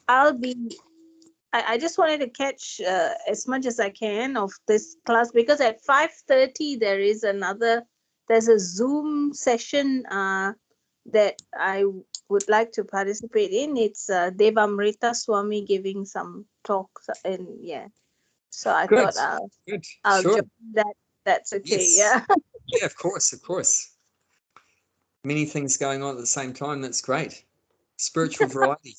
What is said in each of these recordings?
I'll be. I just wanted to catch as much as I can of this class, because at 5:30 there's a Zoom session that I would like to participate in. It's Devamrita Swami giving some talks, and yeah, so I Good. thought Good. I'll Sure. join that. That's okay. Yes. Yeah. Yeah, of course, of course. Many things going on at the same time. That's great. Spiritual variety.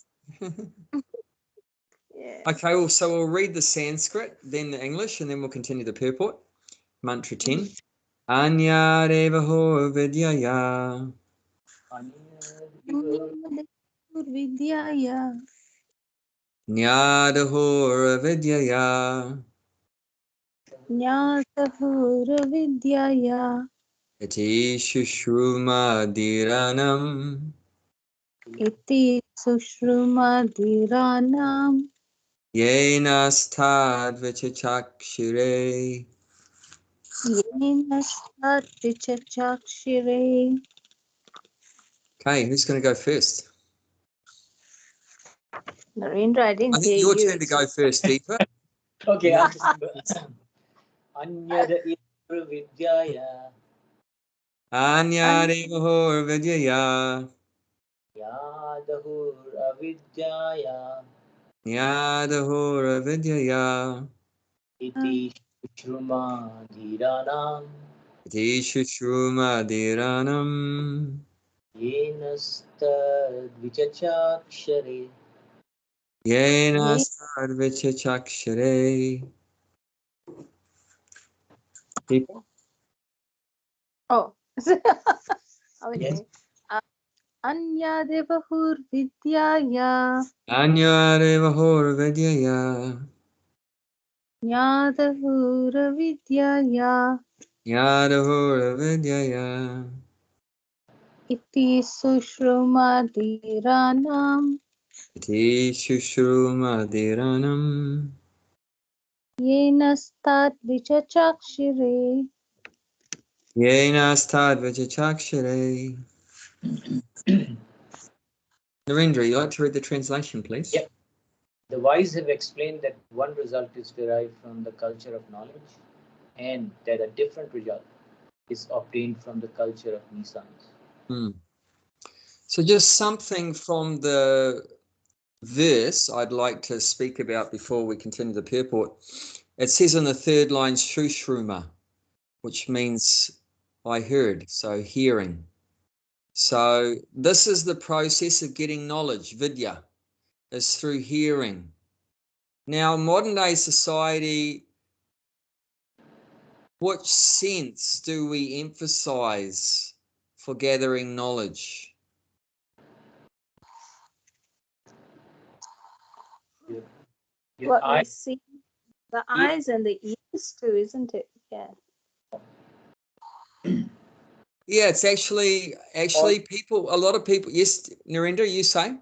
Yeah. Okay, well, so we'll read the Sanskrit, then the English, and then we'll continue the purport. Mantra 10. Anya Devaho Vidyaya. Vidyaya. Nyadahora Vidyaya. Nyatahura Vidyaya. Iti Shushruma Dhiranam. Iti Sushrumadhiranam. Yenastad Vichachakshire. Yenastatichachakshire. Okay, who's going to go first? Narendra, I didn't I think hear your you. turn to go first, Deepa. Okay, Anyada Idru Vidyaya Anya Devaho Vidyaya. Yadahur Avidyaya Nyadahora Vidyaya. Iti Shruma Dhiranam Iti Shushruma Dhiranam. Yenastad Vichachakshare. Yenastad Vichachakshire. Deepa? Oh. Okay. Yes. Anya Devahur Vidyaya. Anya Devahora Vidyaya. Nyadahura Vidyaya. Nyadahora Vidyaya. Iti Sushrumadhiranam. Iti Shushruma Dhiranam. Yenastad Vichachakshire. Yenastad Vichachakshire. Narendra, you'd like to read the translation, please? Yep. The wise have explained that one result is derived from the culture of knowledge, and that a different result is obtained from the culture of Nisans. So just something from the verse I'd like to speak about before we continue the purport. It says in the third line, Shushruma, which means I heard, so hearing. So this is the process of getting knowledge, vidya, is through hearing. Now, modern day society, what sense do we emphasize for gathering knowledge? What we see, the eyes and the ears too, isn't it? Yeah. Yeah, it's actually people, a lot of people. Yes, Narendra, you say?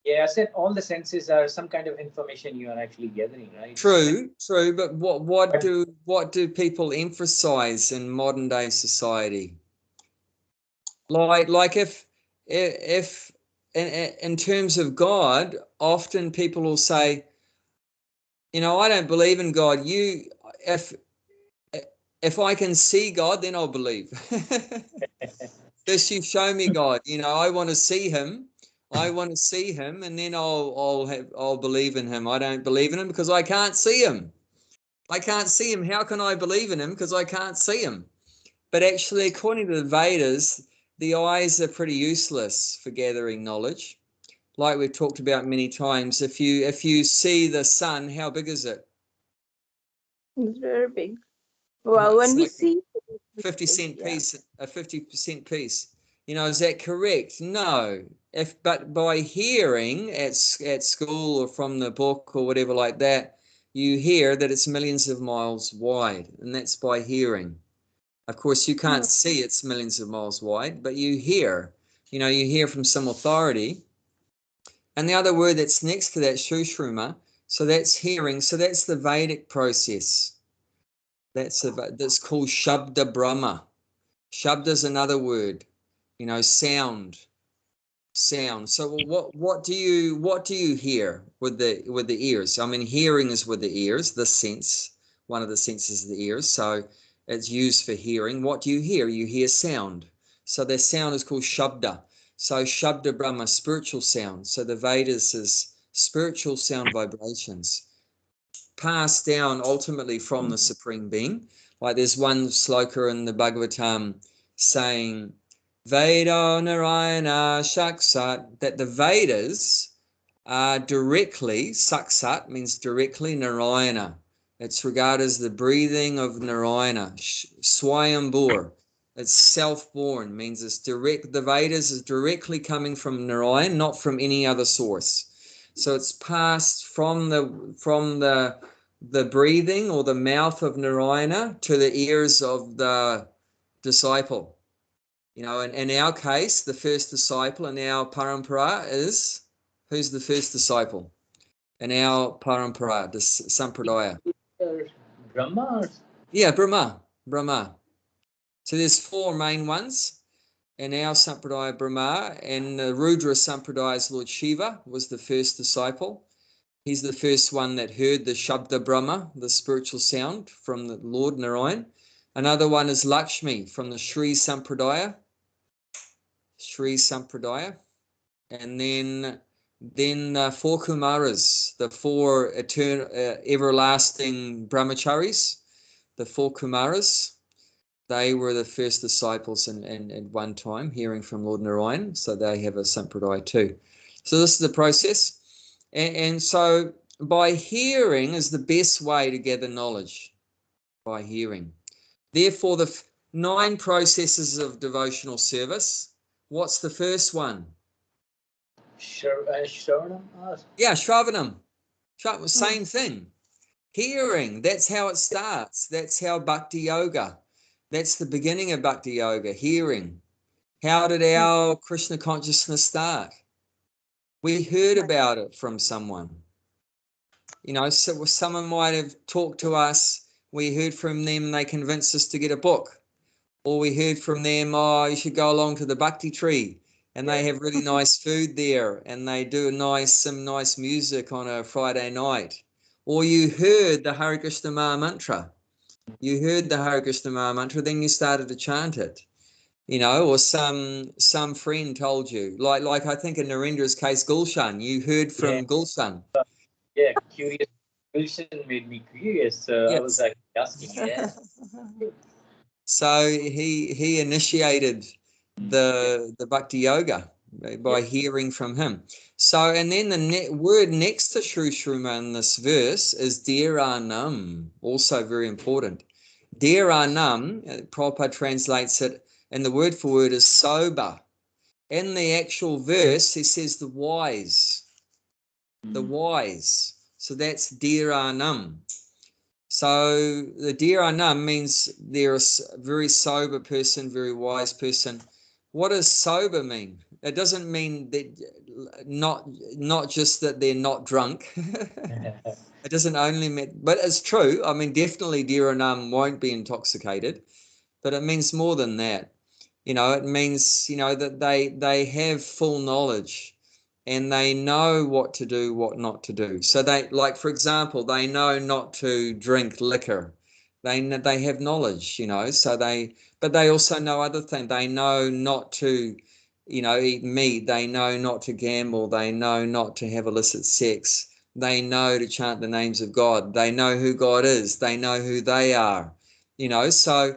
Yeah, I said all the senses are some kind of information you are actually gathering, right? True. But what do people emphasize in modern day society? Like if in terms of God, often people will say, I don't believe in God. If I can see God, then I'll believe. First, you show me God. I want to see Him. And then I'll believe in Him. I don't believe in Him because I can't see Him. I can't see Him. How can I believe in Him? Because I can't see Him. But actually, according to the Vedas, the eyes are pretty useless for gathering knowledge. Like we've talked about many times, if you see the sun, how big is it? It's very big. Well, when we see 50-cent piece, a 50% piece. Is that correct? No. But by hearing at school or from the book or whatever like that, you hear that it's millions of miles wide, and that's by hearing. Of course, you can't see it's millions of miles wide, but you hear. You hear from some authority. And the other word that's next to that, shushruma, so that's hearing. So that's the Vedic process. That's called Shabda Brahma. Shabda is another word, sound. sound. So what do you hear with the ears? I mean, hearing is with the ears, the sense, one of the senses of the ears. So it's used for hearing. What do you hear? You hear sound. So the sound is called Shabda. So Shabda Brahma, spiritual sound. So the Vedas is spiritual sound vibrations passed down ultimately from the Supreme Being. Like there's one sloka in the Bhagavatam saying, Veda Narayana Shaksat, that the Vedas are directly, Saksat means directly Narayana. It's regarded as the breathing of Narayana, Swayambur. It's self-born, means it's direct. The Vedas is directly coming from Narayan, not from any other source. So it's passed from the breathing or the mouth of Narayana to the ears of the disciple. You know, in our case, the first disciple in our parampara is, who's the first disciple in our parampara, the sampradaya? Brahma? Yeah, Brahma. So there's four main ones in our sampradaya, Brahma, and the Rudra sampradaya's Lord Shiva was the first disciple. He's the first one that heard the Shabda Brahma, the spiritual sound from the Lord Narayan. Another one is Lakshmi from the Sri Sampradaya. And then four Kumaras, the four everlasting brahmacharis, the four Kumaras. They were the first disciples at one time, hearing from Lord Narayan. So they have a sampradaya too. So this is the process. And so by hearing is the best way to gather knowledge, by hearing. Therefore, the 9 processes of devotional service. What's the first one? Shravanam? Yeah, Shravanam. Same thing. Hearing, that's how it starts. That's how Bhakti Yoga. That's the beginning of Bhakti Yoga, hearing. How did our Krishna consciousness start? We heard about it from someone. You know, so someone might have talked to us, we heard from them and they convinced us to get a book. Or we heard from them, oh, you should go along to the Bhakti tree. And they have really nice food there and they do some nice music on a Friday night. Or you heard the Hare Krishna Maha Mantra. You heard the Hare Krishna Maha Mantra, then you started to chant it. You know, or some friend told you. Like I think in Narendra's case, Gulshan, you heard from Gulshan. Yeah, curious. Gulshan made me curious. So yes. I was like asking, yeah. So he initiated the Bhakti Yoga by hearing from him. So, and then the word next to Shru Shruma in this verse is Dhiranam, also very important. Dhiranam, Prabhupada translates it, and the word for word is sober. In the actual verse, he says the wise. The wise. So that's Dhiranam. So the Dhiranam means they're a very sober person, very wise person. What does sober mean? It doesn't mean that not just that they're not drunk. It doesn't only mean, but it's true. I mean, definitely Dhiranam won't be intoxicated, but it means more than that. You know, it means, you know, that they have full knowledge and they know what to do, what not to do. So they, like, for example, they know not to drink liquor. They have knowledge, you know, but they also know other things. They know not to, you know, eat meat. They know not to gamble. They know not to have illicit sex. They know to chant the names of God. They know who God is. They know who they are, you know, so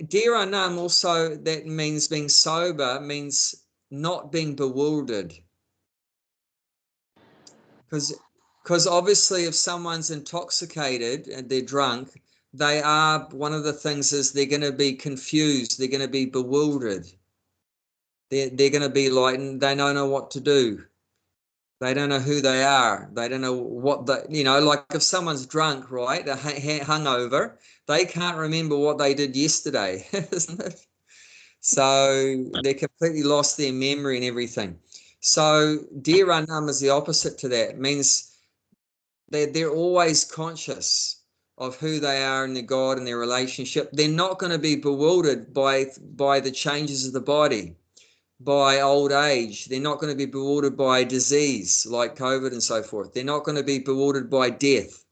Dhiranam also, that means being sober, means not being bewildered. Because obviously if someone's intoxicated and they're drunk, one of the things is they're going to be confused. They're going to be bewildered. They're going to be like, they don't know what to do. They don't know who they are. They don't know what you know, like if someone's drunk, right, they're hungover, they can't remember what they did yesterday, isn't it? So they completely lost their memory and everything. So Dhiranam is the opposite to that. It means they're always conscious of who they are in their God and their relationship. They're not going to be bewildered by the changes of the body. by old age. They're not going to be bewildered by disease like COVID and so forth. They're not going to be bewildered by death,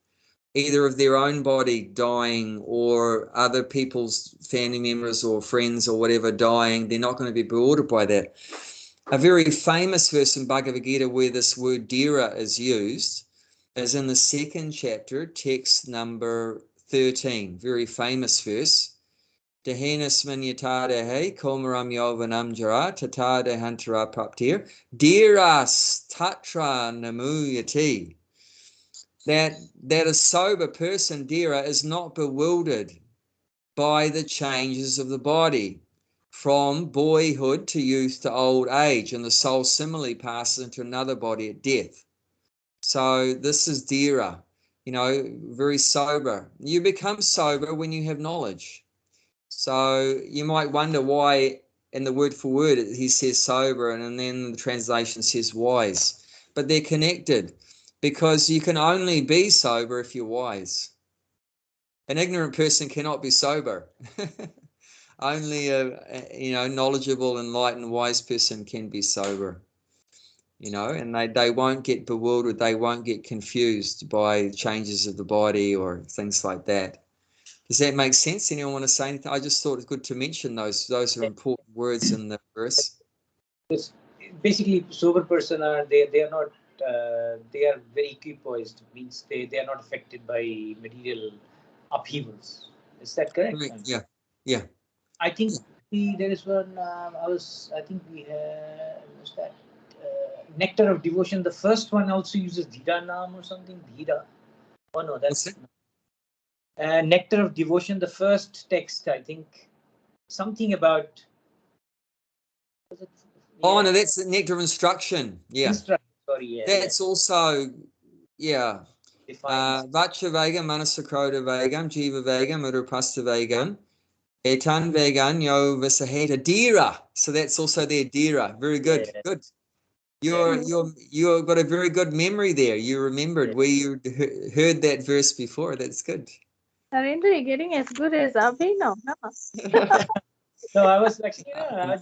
either of their own body dying or other people's family members or friends or whatever dying. They're not going to be bewildered by that. A very famous verse in Bhagavad Gita where this word dhira is used is in the 2nd chapter, text number 13. Very famous verse. Dehenasmin yatadahe komaram yovanam jara tatada hantara praptir dhiras tatra namuyati. That a sober person, dhira, is not bewildered by the changes of the body from boyhood to youth to old age, and the soul similarly passes into another body at death. So this is dhira, very sober. You become sober when you have knowledge. So you might wonder why in the word for word he says sober and then the translation says wise. But they're connected because you can only be sober if you're wise. An ignorant person cannot be sober. Only a knowledgeable, enlightened, wise person can be sober. And they won't get bewildered, they won't get confused by changes of the body or things like that. Does that make sense? Anyone want to say anything? I just thought it's good to mention those. Those are important words in the verse. Basically, sober person they are not they are very equipoised. Means they are not affected by material upheavals. Is that correct? Yeah, yeah. I think there is one. I think we had was that Nectar of Devotion. The first one also uses Dhira Naam or something. Dhira. Oh no, that's Nectar of Devotion. The first text, I think, something about. Was it, Oh no, that's the Nectar of Instruction. Yeah. Sorry, yeah. That's also, yeah. Vacha Vegam, Manasakroda Vegam, Jiva Vegam, Urupasta Vegam, Etan Vegan, Yo Visaheta Dhira. So that's also there, Dhira. Very good. Yeah. Good. You've got a very good memory there. You remembered where you heard that verse before. That's good. Narendra, you're getting as good as Abhi now. No, I was actually, I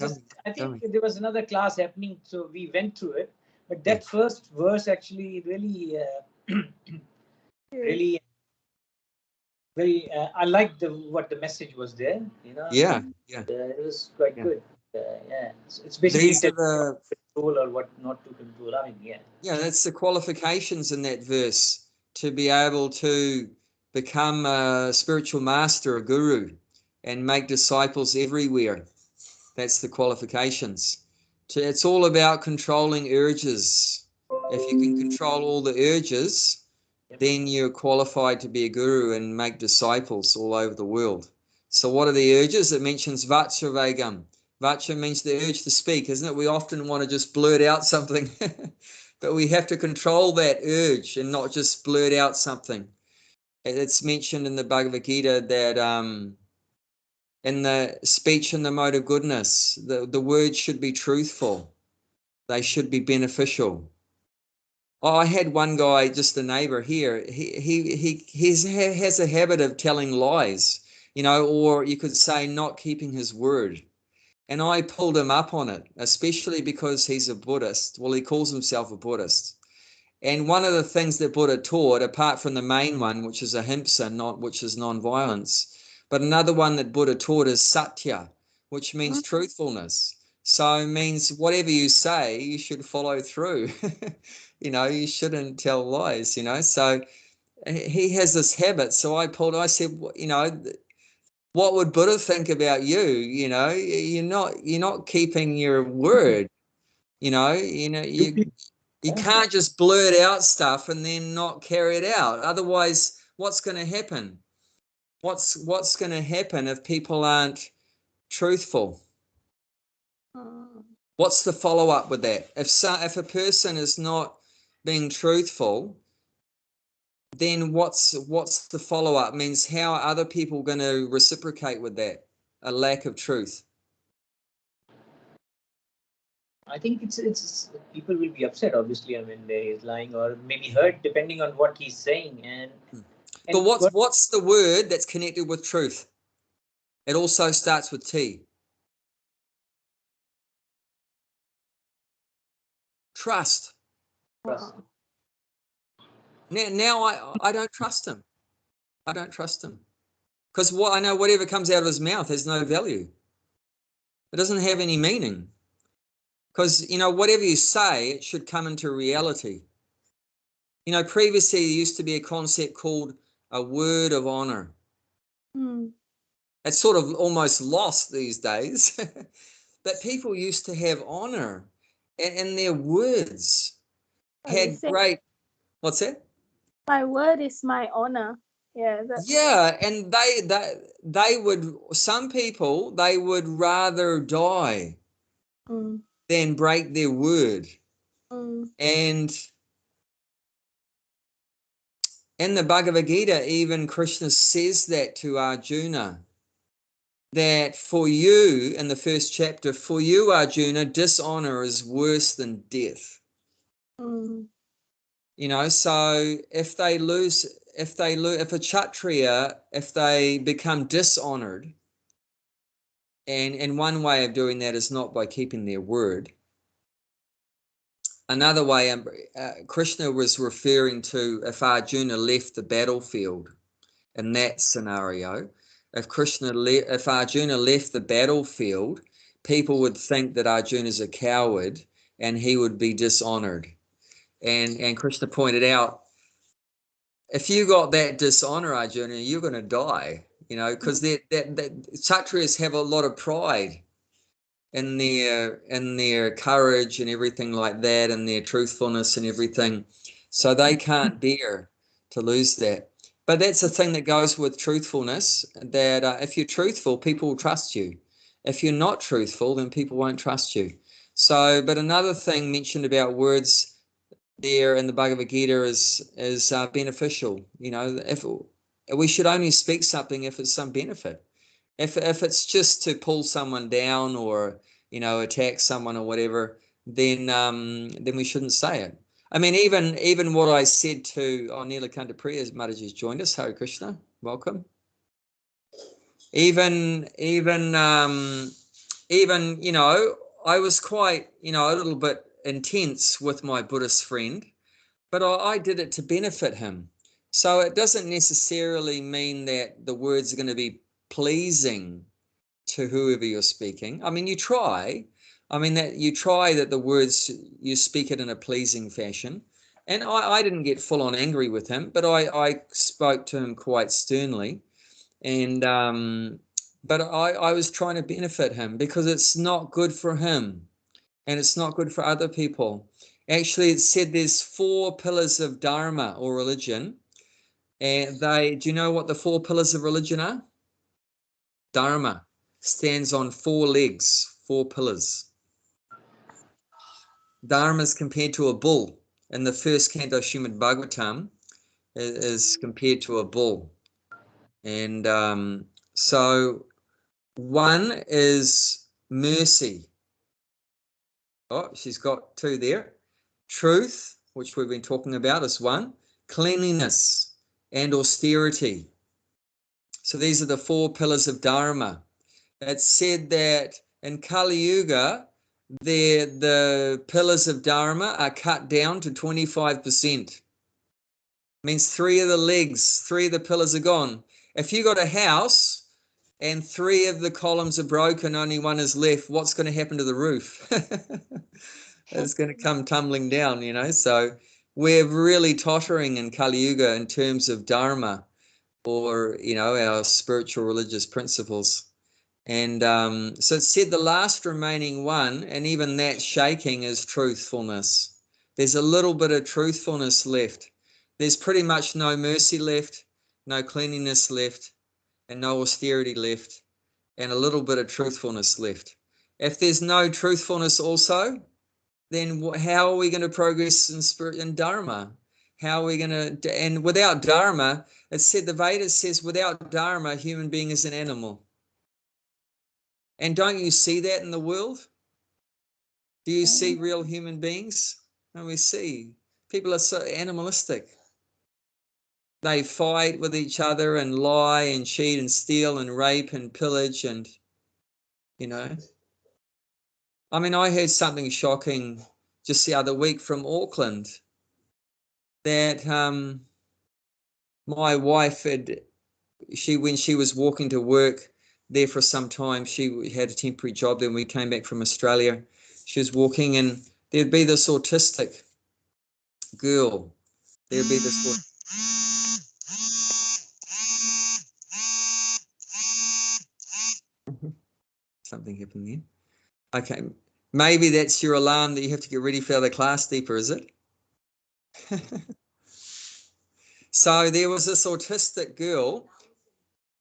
think there was another class happening, so we went through it. But that first verse actually really, really, very, I liked what the message was there. Yeah. It was quite good. It's basically control or what not to control. I mean, yeah, that's the qualifications in that verse to be able to become a spiritual master, a guru, and make disciples everywhere. That's the qualifications. It's all about controlling urges. If you can control all the urges, then you're qualified to be a guru and make disciples all over the world. So what are the urges? It mentions Vacha Vegam. Vacha means the urge to speak, isn't it? We often want to just blurt out something, but we have to control that urge and not just blurt out something. It's mentioned in the Bhagavad Gita that in the speech and the mode of goodness, the words should be truthful. They should be beneficial. I had one guy, just a neighbor here. He has a habit of telling lies, or you could say not keeping his word. And I pulled him up on it, especially because he's a Buddhist. Well, he calls himself a Buddhist. And one of the things that Buddha taught, apart from the main one, which is ahimsa, which is non-violence, but another one that Buddha taught is satya, which means truthfulness. So it means whatever you say, you should follow through. You shouldn't tell lies, So he has this habit. So I said, what would Buddha think about you? You're not keeping your word. You can't just blurt out stuff and then not carry it out. Otherwise, what's going to happen? What's going to happen if people aren't truthful? What's the follow-up with that? If a person is not being truthful, then what's the follow-up? Means how are other people going to reciprocate with that? A lack of truth. I think it's people will be upset. Obviously, I mean, he's lying or maybe hurt, depending on what he's saying. But what's the word that's connected with truth? It also starts with T. Trust. Wow. Now I don't trust him. I don't trust him. Because I know whatever comes out of his mouth has no value. It doesn't have any meaning. Because, whatever you say, it should come into reality. Previously there used to be a concept called a word of honor. It's sort of almost lost these days. But people used to have honor, and their words had great. What's that? My word is my honor. Yeah. Yeah, and they would. Some people, they would rather die than break their word. And in the Bhagavad Gita, even Krishna says that to Arjuna, that for you, in the first chapter, for you, Arjuna, dishonor is worse than death. So if a Kshatriya, if they become dishonored, and one way of doing that is not by keeping their word. Another way, Krishna was referring to if Arjuna left the battlefield in that scenario. If Arjuna left the battlefield, people would think that Arjuna is a coward and he would be dishonored. And Krishna pointed out, if you got that dishonor, Arjuna, you're going to die, because that Kshatriyas have a lot of pride in their courage and everything like that, and their truthfulness and everything. So they can't bear to lose that. But that's the thing that goes with truthfulness, that if you're truthful, people will trust you. If you're not truthful, then people won't trust you. So, but another thing mentioned about words there in the Bhagavad Gita is beneficial. If we should only speak something if it's some benefit. If it's just to pull someone down or attack someone or whatever, then we shouldn't say it. I mean, even what I said to Nilakanta Priya Mataji's joined us. Hare Krishna, welcome. Even I was quite a little bit intense with my Buddhist friend, but I did it to benefit him. So it doesn't necessarily mean that the words are going to be pleasing to whoever you're speaking. I mean, you try. That the words, you speak it in a pleasing fashion. And I didn't get full on angry with him, but I spoke to him quite sternly. And but I was trying to benefit him, because it's not good for him and it's not good for other people. Actually, it said there's 4 pillars of Dharma or religion. And do you know what the 4 pillars of religion are? Dharma stands on 4 legs, 4 pillars. Dharma is compared to a bull. In the first canto Srimad Bhagavatam, is compared to a bull. And so one is mercy. Oh, she's got 2 there. Truth, which we've been talking about, is 1. Cleanliness and austerity. So these are the 4 pillars of Dharma. It's said that in Kali Yuga, the pillars of Dharma are cut down to 25%. Means 3 of the legs, 3 of the pillars are gone. If you got a house and 3 of the columns are broken, only 1 is left, what's going to happen to the roof? It's going to come tumbling down, So we're really tottering in Kali Yuga in terms of Dharma, or, our spiritual religious principles. And so it said the last remaining one, and even that shaking, is truthfulness. There's a little bit of truthfulness left. There's pretty much no mercy left, no cleanliness left, and no austerity left, and a little bit of truthfulness left. If there's no truthfulness also, then how are we going to progress in spirit and Dharma? How are we going to, and without Dharma, it said, the Vedas says, without Dharma, a human being is an animal. And don't you see that in the world? Do you see real human beings? And we see people are so animalistic. They fight with each other and lie and cheat and steal and rape and pillage and, I mean, I heard something shocking just the other week from Auckland that my wife when she was walking to work there for some time, she had a temporary job. Then we came back from Australia. She was walking, and there'd be this autistic girl. There'd be this. Something happened there. Okay, maybe that's your alarm that you have to get ready for the class deeper, is it? So there was this autistic girl,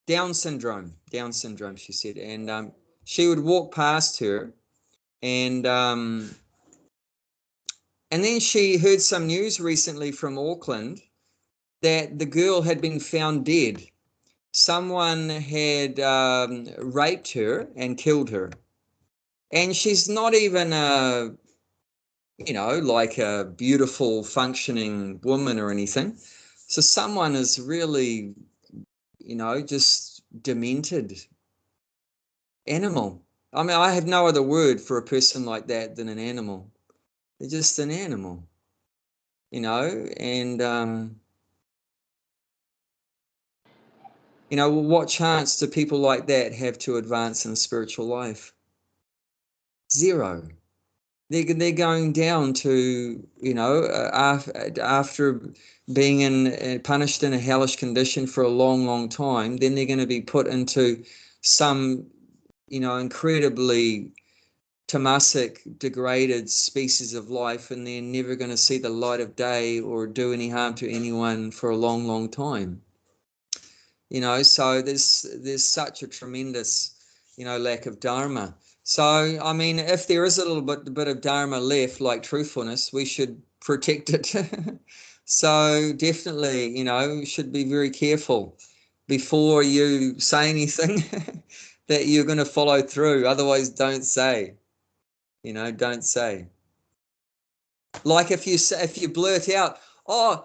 Down syndrome, she said, and she would walk past her, and then she heard some news recently from Auckland that the girl had been found dead. Someone had raped her and killed her, and she's not even like a beautiful, functioning woman or anything. So someone is really, just demented animal. I mean, I have no other word for a person like that than an animal. They're just an animal, and, what chance do people like that have to advance in spiritual life? Zero. They're going down to, after being punished in a hellish condition for a long, long time, then they're going to be put into some, incredibly tamasic, degraded species of life, and they're never going to see the light of day or do any harm to anyone for a long, long time. So there's such a tremendous, lack of Dharma. So, I mean, if there is a little bit of Dharma left, like truthfulness, we should protect it. So definitely, you should be very careful before you say anything that you're going to follow through. Otherwise, don't say. Don't say. Like if you blurt out, to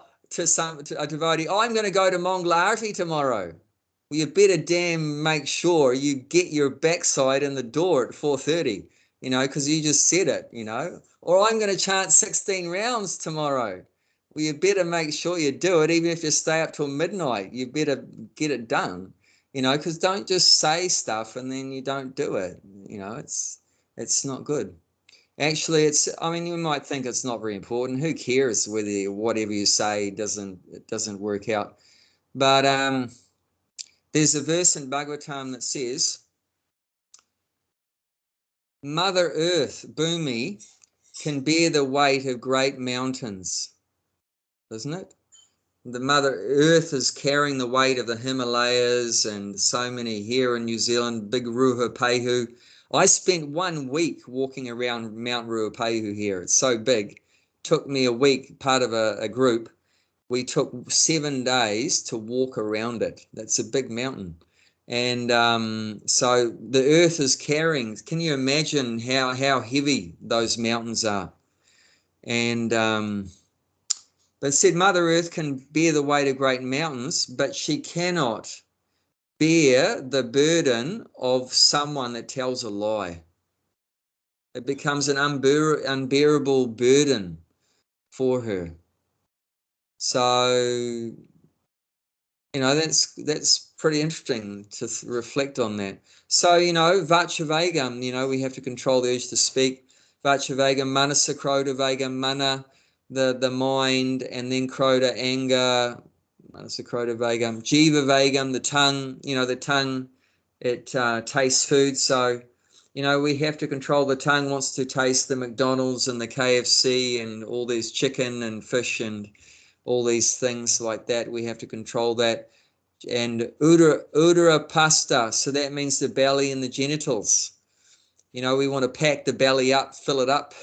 a devotee, I'm going to go to Monglarti tomorrow. Well, you better damn make sure you get your backside in the door at 4:30, because you just said it, Or I'm going to chant 16 rounds tomorrow. Well, you better make sure you do it, even if you stay up till midnight. You better get it done, because don't just say stuff and then you don't do it. It's not good. Actually, you might think it's not very important. Who cares whether whatever you say doesn't work out? But there's a verse in Bhagavatam that says, Mother Earth, Bhumi, can bear the weight of great mountains, doesn't it? The Mother Earth is carrying the weight of the Himalayas and so many here in New Zealand, big Ruapehu. I spent 1 week walking around Mount Ruapehu here. It's so big. Took me a week, part of a group. We took 7 days to walk around it. That's a big mountain. And so the earth is carrying, can you imagine how heavy those mountains are? And they said Mother Earth can bear the weight of great mountains, but she cannot bear the burden of someone that tells a lie. It becomes an unbearable burden for her. So, that's pretty interesting to reflect on that. So, Vachavegam, we have to control the urge to speak. Vachavegam, Manasa Krodha Vegam, Mana, the mind, and then Krodha, anger, Manasa Krodha Vegam, Jiva Vegam, the tongue, the tongue, it tastes food. So, we have to control the tongue, wants to taste the McDonald's and the KFC and all these chicken and fish and all these things like that. We have to control that. And udara pasta, so that means the belly and the genitals. We want to pack the belly up, fill it up,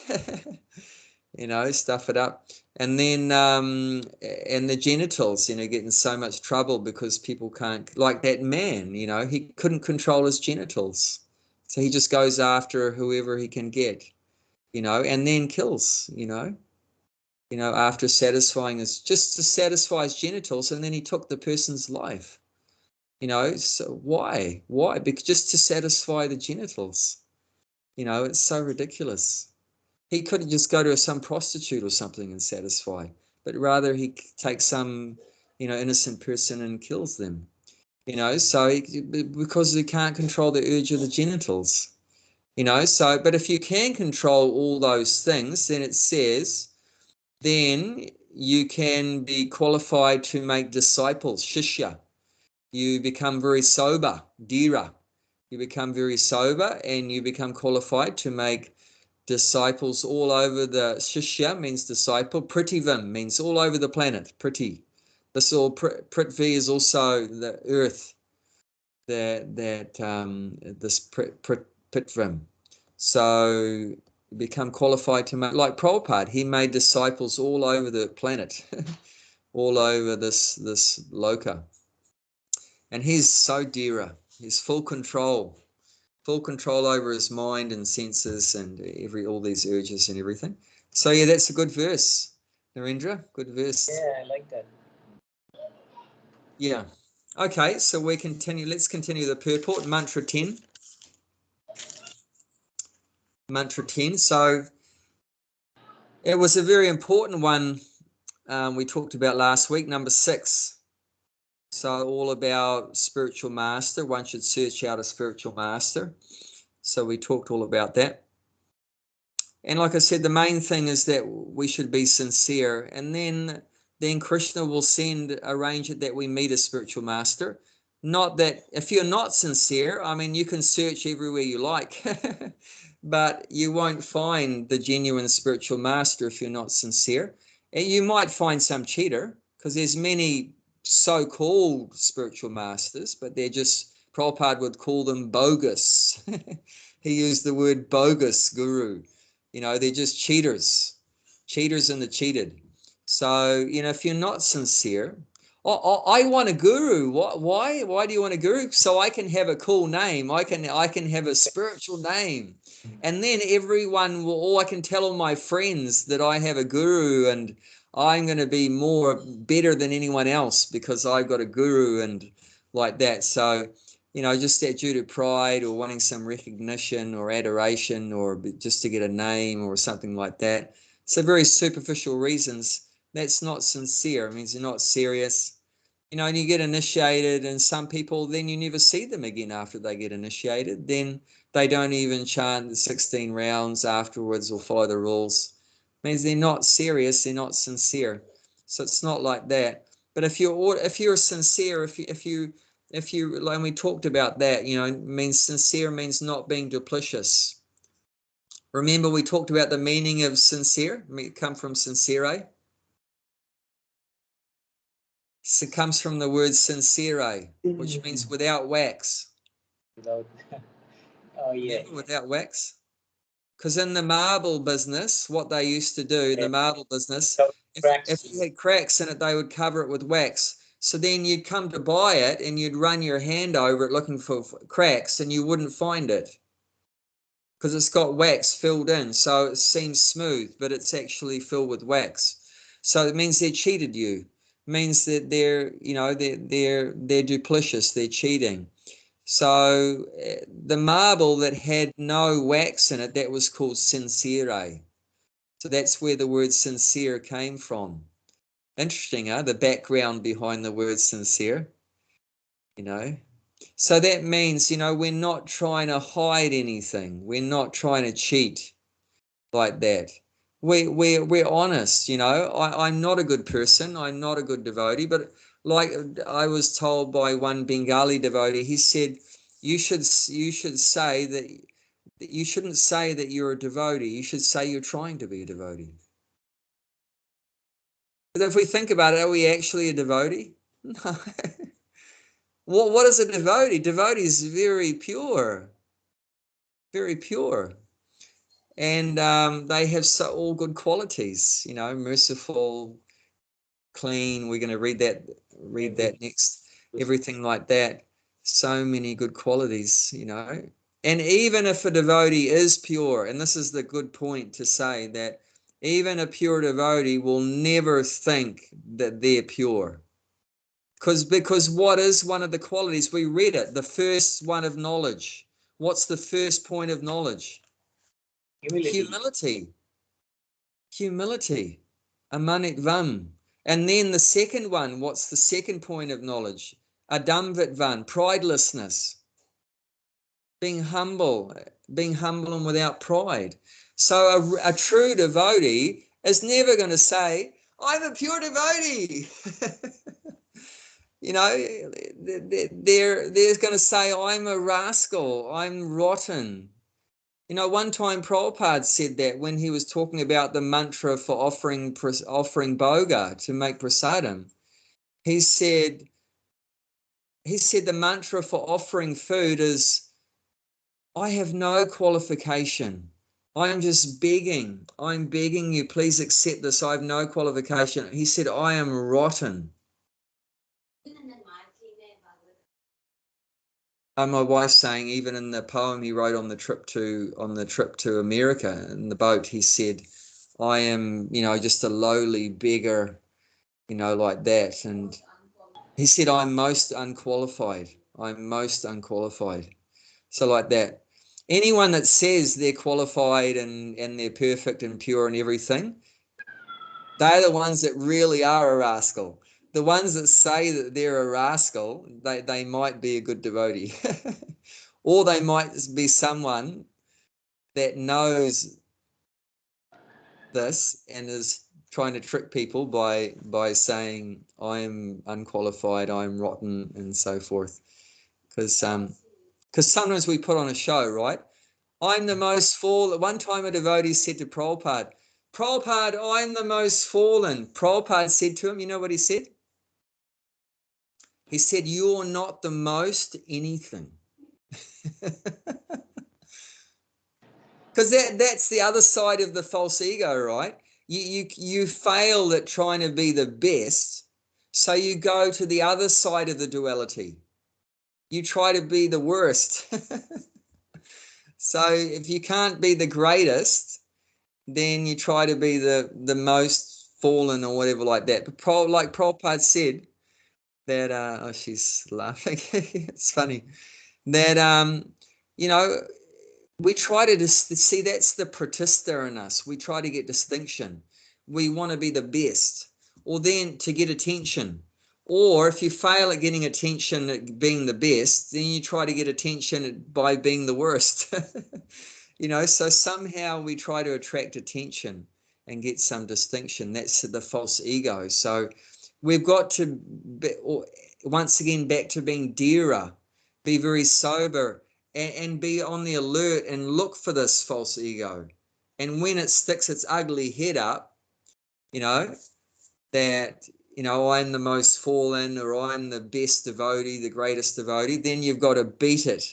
stuff it up. And then and the genitals, get in so much trouble because people can't, like that man, he couldn't control his genitals. So he just goes after whoever he can get, and then kills, after satisfying just to satisfy his genitals, and then he took the person's life. So why? Because just to satisfy the genitals. It's so ridiculous. He could just go to some prostitute or something and satisfy, but rather he takes some, innocent person and kills them. Because he can't control the urge of the genitals. But if you can control all those things, then it says, then you can be qualified to make disciples, shishya. You become very sober, dhira. You become very sober and you become qualified to make disciples all over the, shishya means disciple, pritivam means all over the planet, priti. This all, prithvi is also the earth, this Pitvam. So become qualified to make, like Prabhupada, he made disciples all over the planet, all over this loka. And he's so dhira, he's full control over his mind and senses and all these urges and everything. So yeah, that's a good verse, Narendra, good verse. Yeah, I like that. Yeah. Okay, so we continue. Let's continue the purport, mantra 10. Mantra 10. So it was a very important one we talked about last week, number 6. So all about spiritual master. One should search out a spiritual master. So we talked all about that. And like I said, the main thing is that we should be sincere. And then Krishna will arrange it that we meet a spiritual master. Not that if you're not sincere, I mean, you can search everywhere you like, but you won't find the genuine spiritual master if you're not sincere. And you might find some cheater, because there's many so-called spiritual masters, but they're just, Prabhupada would call them bogus. He used the word bogus guru. They're just cheaters and the cheated. So, if you're not sincere, I want a guru. Why do you want a guru? So I can have a cool name. I can have a spiritual name. And then everyone I can tell all my friends that I have a guru and I'm going to be better than anyone else because I've got a guru and like that. So, just that due to pride or wanting some recognition or adoration or just to get a name or something like that. So very superficial reasons. That's not sincere. It means you're not serious. And you get initiated, and some people, then you never see them again after they get initiated. Then they don't even chant the 16 rounds afterwards or follow the rules. It means they're not serious, they're not sincere. So it's not like that. But if you're sincere, if you like we talked about that, means sincere means not being duplicitous. Remember we talked about the meaning of sincere? It comes from sincere. So it comes from the word sincere, which means without wax. Oh yeah. Remember, without wax? Because in the marble business, what they used to do, the marble business, if you had cracks in it, they would cover it with wax. So then you'd come to buy it and you'd run your hand over it looking for cracks and you wouldn't find it because it's got wax filled in. So it seems smooth, but it's actually filled with wax. So it means they cheated you. It means that they're duplicitous, they're cheating. So the marble that had no wax in it, that was called sincere. So that's where the word sincere came from. Interesting, huh? The background behind the word sincere, So that means, we're not trying to hide anything. We're not trying to cheat like that. We're honest, I'm not a good person. I'm not a good devotee, but like I was told by one Bengali devotee, he said, you should say that you shouldn't say that you're a devotee. You should say you're trying to be a devotee. But if we think about it, are we actually a devotee? No. What is a devotee? Devotee is very pure, very pure. And they have all good qualities, merciful, clean. We're going to read that next. Everything like that. So many good qualities, And even if a devotee is pure, and this is the good point to say, that even a pure devotee will never think that they're pure. Because what is one of the qualities? We read it, the first one of knowledge. What's the first point of knowledge? Humility. Humility. Amanitvam. And then the second one, what's the second point of knowledge? Adamvitvan, pridelessness. Being humble and without pride. So a true devotee is never going to say, I'm a pure devotee. You know, they're going to say, I'm a rascal, I'm rotten. You know, one time Prabhupada said that when he was talking about the mantra for offering bhoga to make prasadam. He said the mantra for offering food is, I have no qualification. I'm just begging. I'm begging you, please accept this. I have no qualification. He said, I am rotten. My wife's saying, even in the poem he wrote on the trip to America in the boat, he said, I am, just a lowly beggar, like that. And he said, I'm most unqualified. I'm most unqualified. So like that. Anyone that says they're qualified and they're perfect and pure and everything, they're the ones that really are a rascal. The ones that say that they're a rascal, they might be a good devotee. Or they might be someone that knows this and is trying to trick people by saying, I'm unqualified, I'm rotten, and so forth. Because sometimes we put on a show, right? I'm the most fallen. One time a devotee said to Prabhupada, I'm the most fallen. Prabhupada said to him, you know what he said? He said, you're not the most anything. Because that's the other side of the false ego, right? You fail at trying to be the best, so you go to the other side of the duality. You try to be the worst. So if you can't be the greatest, then you try to be the most fallen or whatever like that. But like Prabhupada said, that she's laughing. It's funny that we try to see, that's the pratista in us. We try to get distinction. We want to be the best, or then to get attention. Or if you fail at getting attention at being the best, then you try to get attention by being the worst. So somehow we try to attract attention and get some distinction. That's the false ego. So we've got to, once again, back to being dhira, be very sober and be on the alert and look for this false ego. And when it sticks its ugly head up, that, I'm the most fallen, or I'm the best devotee, the greatest devotee, then you've got to beat it.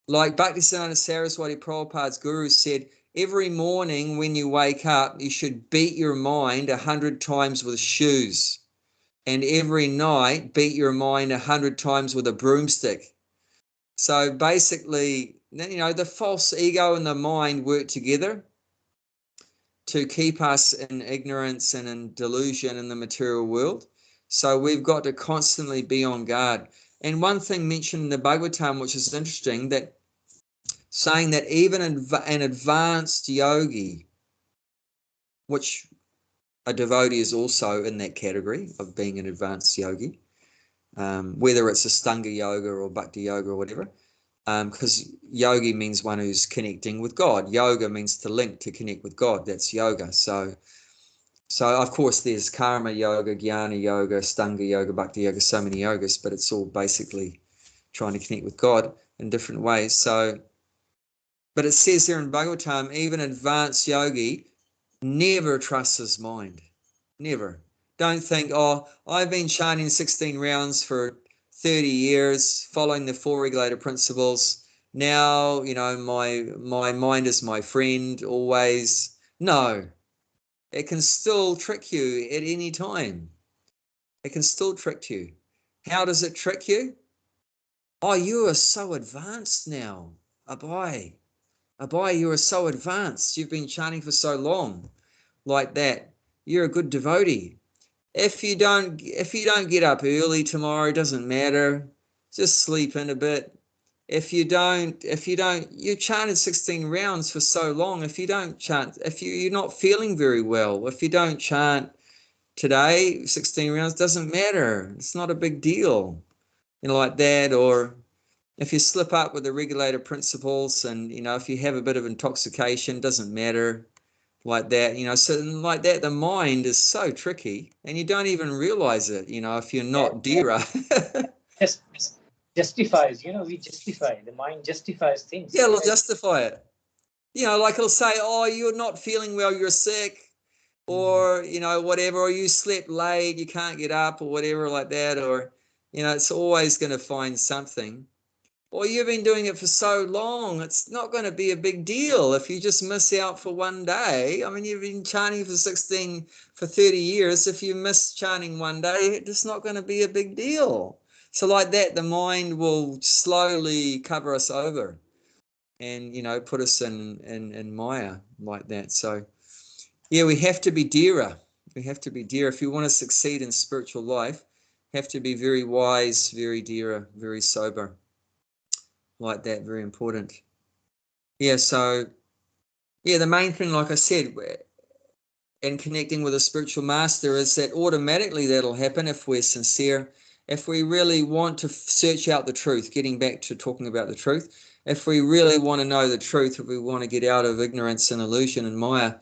Like Bhaktisiddhanta Saraswati, Prabhupada's guru, said, every morning when you wake up, you should beat your mind 100 times with shoes. And every night, beat your mind 100 times with a broomstick. So basically, the false ego and the mind work together to keep us in ignorance and in delusion in the material world. So we've got to constantly be on guard. And one thing mentioned in the Bhagavatam, which is interesting, that saying that even an advanced yogi, which a devotee is also in that category of being an advanced yogi, whether it's Astanga yoga or Bhakti yoga or whatever, because yogi means one who's connecting with God. Yoga means to link, to connect with God. That's yoga. So of course there's karma yoga, jnana yoga, Astanga yoga, Bhakti yoga, so many yogas, but it's all basically trying to connect with God in different ways. So, but it says there in Bhagavatam, even advanced yogi never trusts his mind. Never. Don't think, I've been chanting 16 rounds for 30 years, following the 4 regulator principles. Now, my mind is my friend always. No, it can still trick you at any time. It can still trick you. How does it trick you? Oh, you are so advanced now. Abai, you are so advanced. You've been chanting for so long. Like that. You're a good devotee. If you don't get up early tomorrow, it doesn't matter. Just sleep in a bit. if you chanted 16 rounds for so long. If you don't chant, if you're not feeling very well, if you don't chant today, 16 rounds doesn't matter. It's not a big deal, like that. Or if you slip up with the regulator principles, and if you have a bit of intoxication, doesn't matter, like that. So like that, the mind is so tricky, and you don't even realize it, if you're not Dhira. Just justifies, we justify, the mind justifies things. Yeah, it'll justify it. Like it'll say, oh, you're not feeling well, you're sick, or whatever, or you slept late, you can't get up, or whatever, like that. Or it's always going to find something. Or you've been doing it for so long, it's not going to be a big deal if you just miss out for one day. I mean, you've been chanting for 30 years. If you miss chanting one day, it's not going to be a big deal. So like that, the mind will slowly cover us over and, put us in Maya like that. So yeah, we have to be Dhira. We have to be Dhira. If you want to succeed in spiritual life, have to be very wise, very Dhira, very sober. Like that, very important. Yeah, so the main thing, like I said, in connecting with a spiritual master, is that automatically that'll happen if we're sincere, if we really want to search out the truth, getting back to talking about the truth. If we really want to know the truth, if we want to get out of ignorance and illusion and Maya,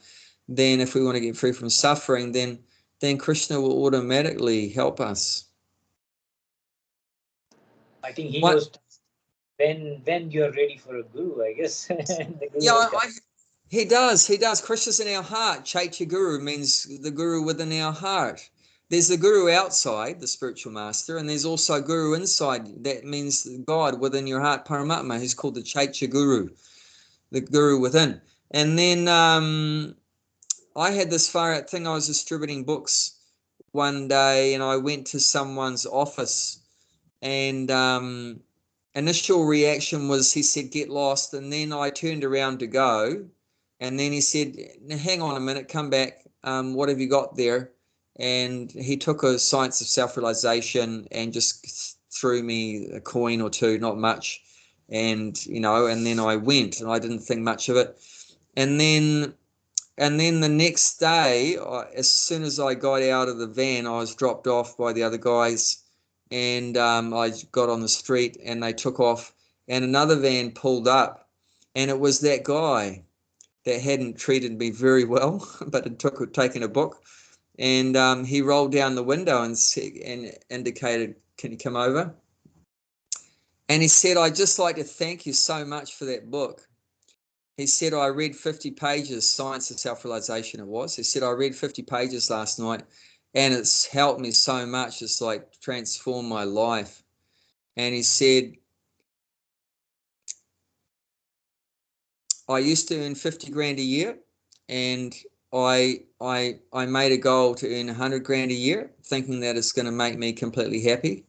then if we want to get free from suffering, then Krishna will automatically help us. I think he knows when you're ready for a guru, I guess. He does. Krishna's in our heart. Chaitya Guru means the guru within our heart. There's the guru outside, the spiritual master, and there's also guru inside. That means God within your heart, Paramatma, who's called the Chaitya Guru, the guru within. And then I had this far out thing. I was distributing books one day, and I went to someone's office, and initial reaction was, he said, get lost. And then I turned around to go, and then he said, hang on a minute, come back. What have you got there? And he took a Science of Self-Realization and just threw me a coin or two, not much. And, and then I went, and I didn't think much of it. And then the next day, as soon as I got out of the van, I was dropped off by the other guys. And I got on the street, and they took off, and another van pulled up, and it was that guy that hadn't treated me very well, but had taken a book, and he rolled down the window and indicated, can you come over? And he said, I'd just like to thank you so much for that book. He said, I read 50 pages, Science of Self-Realization it was. He said, I read 50 pages last night, and it's helped me so much. It's like transformed my life. And he said, I used to earn 50 grand a year, and I made a goal to earn 100 grand a year, thinking that it's going to make me completely happy.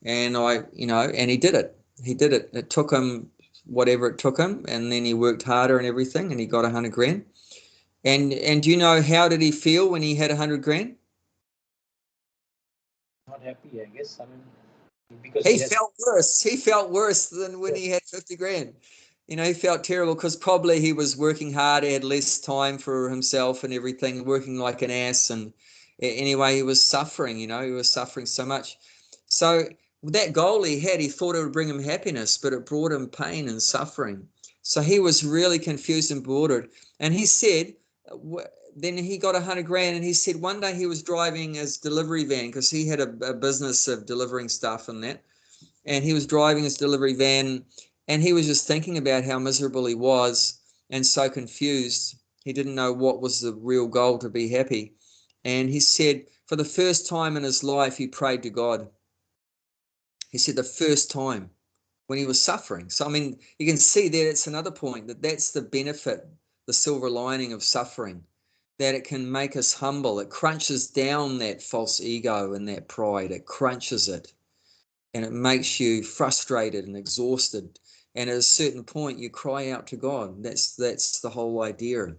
And and he did it. He did it. It took him whatever it took him, and then he worked harder and everything, and he got 100 grand. And do you know, how did he feel when he had 100 grand? Not happy, I guess. I mean, because he felt worse. He felt worse than when he had 50 grand. He felt terrible because probably he was working hard, he had less time for himself and everything, working like an ass. And anyway, he was suffering, he was suffering so much. So that goal he had, he thought it would bring him happiness, but it brought him pain and suffering. So he was really confused and bewildered. And he said, then he got 100 grand, and he said one day he was driving his delivery van, because he had a business of delivering stuff and that. And he was driving his delivery van, and he was just thinking about how miserable he was and so confused. He didn't know what was the real goal, to be happy. And he said for the first time in his life, he prayed to God. He said the first time when he was suffering. So, I mean, you can see that it's another point, that's the benefit, the silver lining of suffering, that it can make us humble. It crunches down that false ego and that pride. It crunches it, and it makes you frustrated and exhausted. And at a certain point, you cry out to God. That's the whole idea.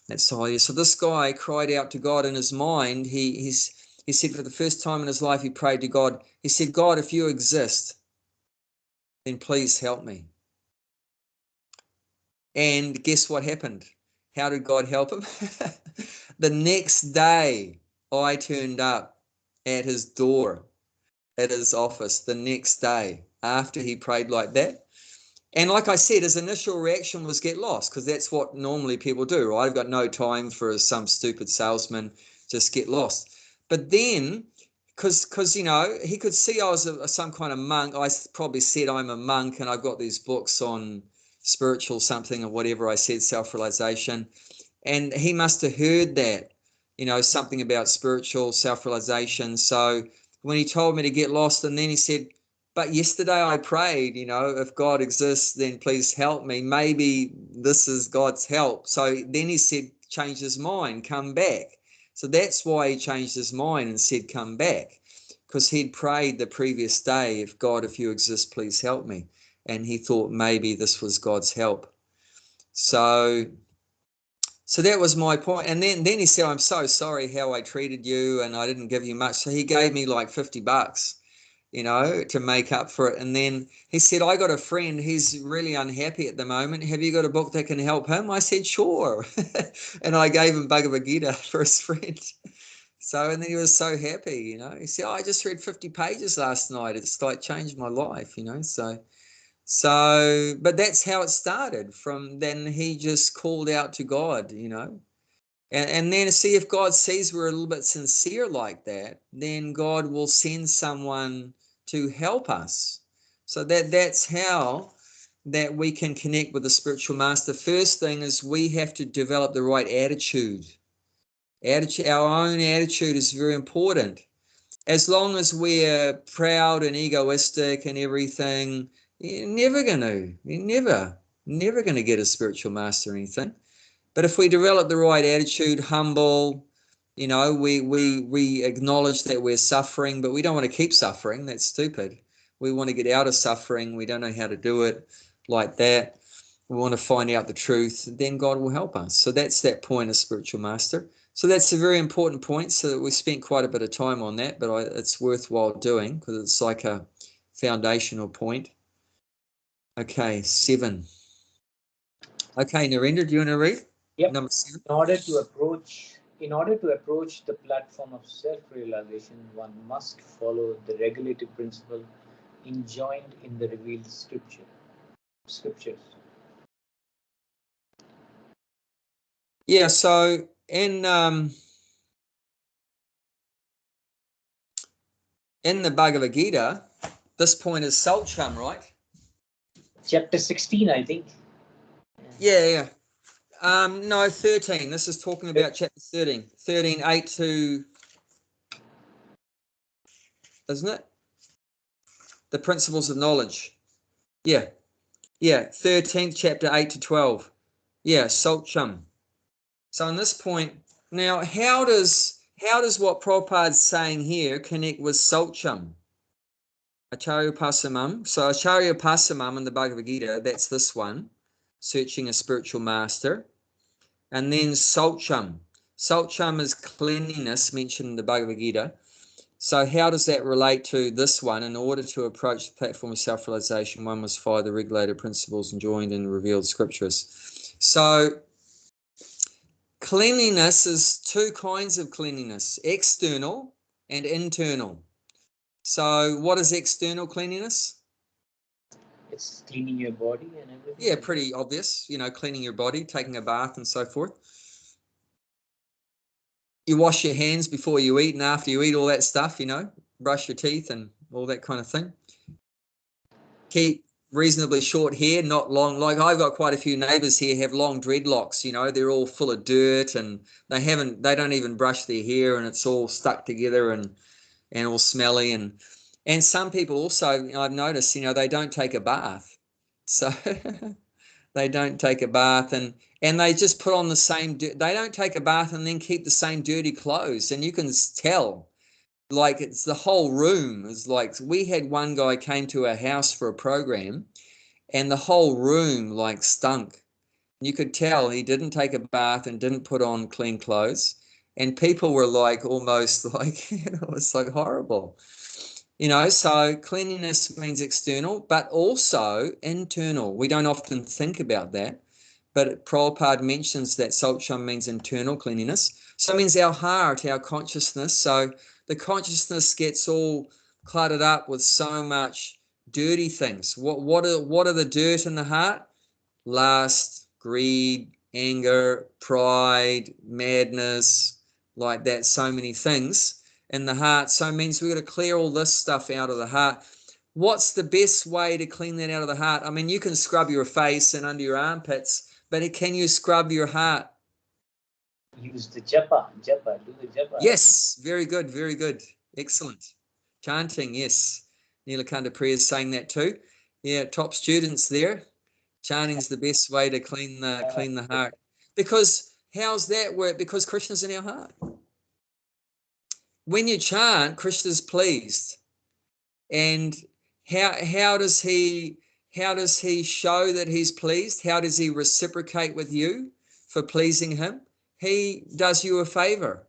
That's the whole idea. So this guy cried out to God in his mind. He said for the first time in his life, he prayed to God. He said, God, if you exist, then please help me. And guess what happened? How did God help him? The next day, I turned up at his door, at his office, the next day, after he prayed like that. And like I said, his initial reaction was get lost, because that's what normally people do, right? I've got no time for some stupid salesman, just get lost. But then, because, you know, he could see I was some kind of monk. I probably said I'm a monk and I've got these books on spiritual something or whatever I said, self-realization. And he must have heard that, you know, something about spiritual self-realization. So when he told me to get lost, and then he said, but yesterday I prayed, you know, if God exists, then please help me. Maybe this is God's help. So then he said, change his mind, come back. So that's why he changed his mind and said, come back, because he'd prayed the previous day, if God, if you exist, please help me. And he thought maybe this was God's help. So that was my point. And then he said, I'm so sorry how I treated you and I didn't give you much. So he gave me like $50, you know, to make up for it. And then he said, I got a friend, he's really unhappy at the moment. Have you got a book that can help him? I said, sure. And I gave him Bhagavad Gita for his friend. So, and then he was so happy, you know. He said, I just read 50 pages last night. It's like changed my life, you know. So, but that's how it started. From then he just called out to God, you know. And then see, if God sees we're a little bit sincere like that, then God will send someone to help us. So that's how that we can connect with the spiritual master. First thing is we have to develop the right attitude. Our own attitude is very important. As long as we're proud and egoistic and everything, you're never going to get a spiritual master or anything. But if we develop the right attitude, humble, you know, we acknowledge that we're suffering, but we don't want to keep suffering. That's stupid. We want to get out of suffering. We don't know how to do it like that. We want to find out the truth. Then God will help us. So that's that point of spiritual master. So that's a very important point. So we spent quite a bit of time on that, but it's worthwhile doing because it's like a foundational point. Okay, 7. Okay, Narendra, do you want to read? Yep. Number 7. In order to approach the platform of self-realization, one must follow the regulative principle enjoined in the revealed scriptures. Yeah, so in the Bhagavad Gita, this point is Salcham, right? Chapter 16, I think. Yeah. No, 13. This is talking about chapter 13. 13, 8 to... Isn't it? The principles of knowledge. Yeah. 13th chapter, 8 to 12. Yeah, Salcham. So on this point, now how does what Prabhupada's saying here connect with Salcham? Acharya Pasamam. So Acharya Pasamam in the Bhagavad Gita, that's this one, searching a spiritual master. And then Salcham. Salcham is cleanliness mentioned in the Bhagavad Gita. So how does that relate to this one? In order to approach the platform of self-realization, one must follow the regulated principles enjoined in the revealed scriptures. So cleanliness is two kinds of cleanliness, external and internal. So what is external cleanliness? It's cleaning your body and everything. Yeah, pretty obvious, you know, cleaning your body, taking a bath and so forth. You wash your hands before you eat and after you eat, all that stuff, you know, brush your teeth and all that kind of thing. Keep reasonably short hair, not long. Like I've got quite a few neighbors here have long dreadlocks, you know, they're all full of dirt and they don't even brush their hair and it's all stuck together and all smelly. And some people also, I've noticed, you know, they don't take a bath. So they don't take a bath and they just put on the same, they don't take a bath and then keep the same dirty clothes. And you can tell, like it's the whole room is like, we had one guy came to our house for a program and the whole room like stunk. You could tell he didn't take a bath and didn't put on clean clothes. And people were like almost like, you know, it's like horrible. You know, so cleanliness means external, but also internal. We don't often think about that, but Prabhupada mentions that Saucham means internal cleanliness. So it means our heart, our consciousness. So the consciousness gets all cluttered up with so much dirty things. What are the dirt in the heart? Lust, greed, anger, pride, madness, like that, so many things in the heart. So it means we've got to clear all this stuff out of the heart. What's the best way to clean that out of the heart? I mean, you can scrub your face and under your armpits, but can you scrub your heart? Use the japa, do the japa. Yes, very good, very good. Excellent. Chanting, yes. Nilakanta Priya is saying that too. Yeah, top students there. Chanting is the best way to clean the heart. Because how's that work? Because Krishna's in our heart. When you chant, Krishna's pleased. And how does he show that he's pleased? How does he reciprocate with you for pleasing him? He does you a favor.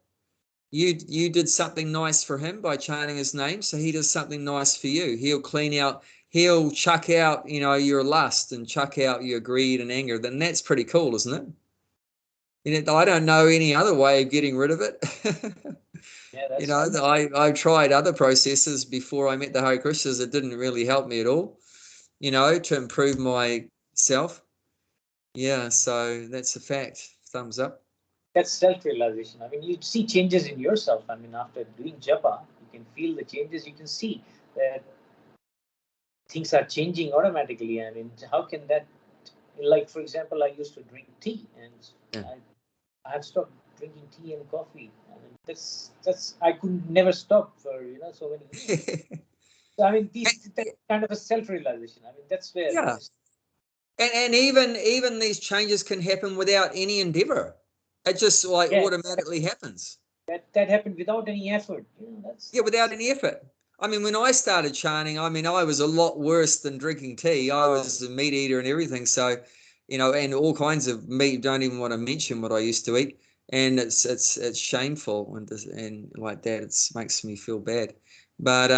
You did something nice for him by chanting his name, so he does something nice for you. He'll chuck out, your lust and chuck out your greed and anger. Then that's pretty cool, isn't it? I don't know any other way of getting rid of it. Yeah, that's I've tried other processes before I met the Hare Krishnas. It didn't really help me at all, to improve myself. Yeah, so that's a fact. Thumbs up. That's self-realization. I mean, you see changes in yourself. I mean, after doing japa, you can feel the changes. You can see that things are changing automatically. I mean, how can that? Like, for example, I used to drink tea, and I have stopped drinking tea and coffee. I mean, that's I could never stop for so many years. So I mean, that's kind of a self-realization. I mean, that's where. Yeah. And even these changes can happen without any endeavor. It just automatically happens. That happened without any effort. Without any effort. I mean, when I started chanting, I was a lot worse than drinking tea. I was a meat eater and everything. So, and all kinds of meat. Don't even want to mention what I used to eat. And it's shameful and like that. It makes me feel bad. But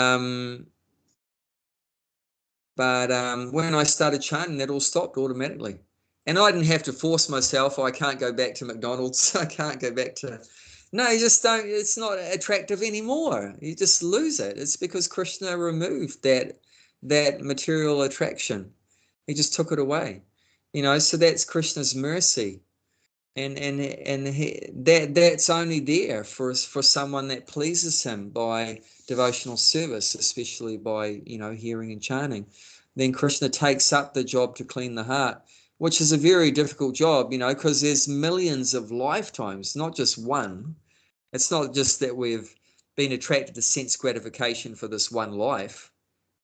when I started chanting, that all stopped automatically. And I didn't have to force myself. I can't go back to McDonald's. I can't go back to... No, you just don't. It's not attractive anymore. You just lose it. It's because Krishna removed that material attraction. He just took it away. So that's Krishna's mercy. And that's only there for someone that pleases him by devotional service, especially by hearing and chanting. Then Krishna takes up the job to clean the heart, which is a very difficult job, because there's millions of lifetimes, not just one. It's not just that we've been attracted to sense gratification for this one life.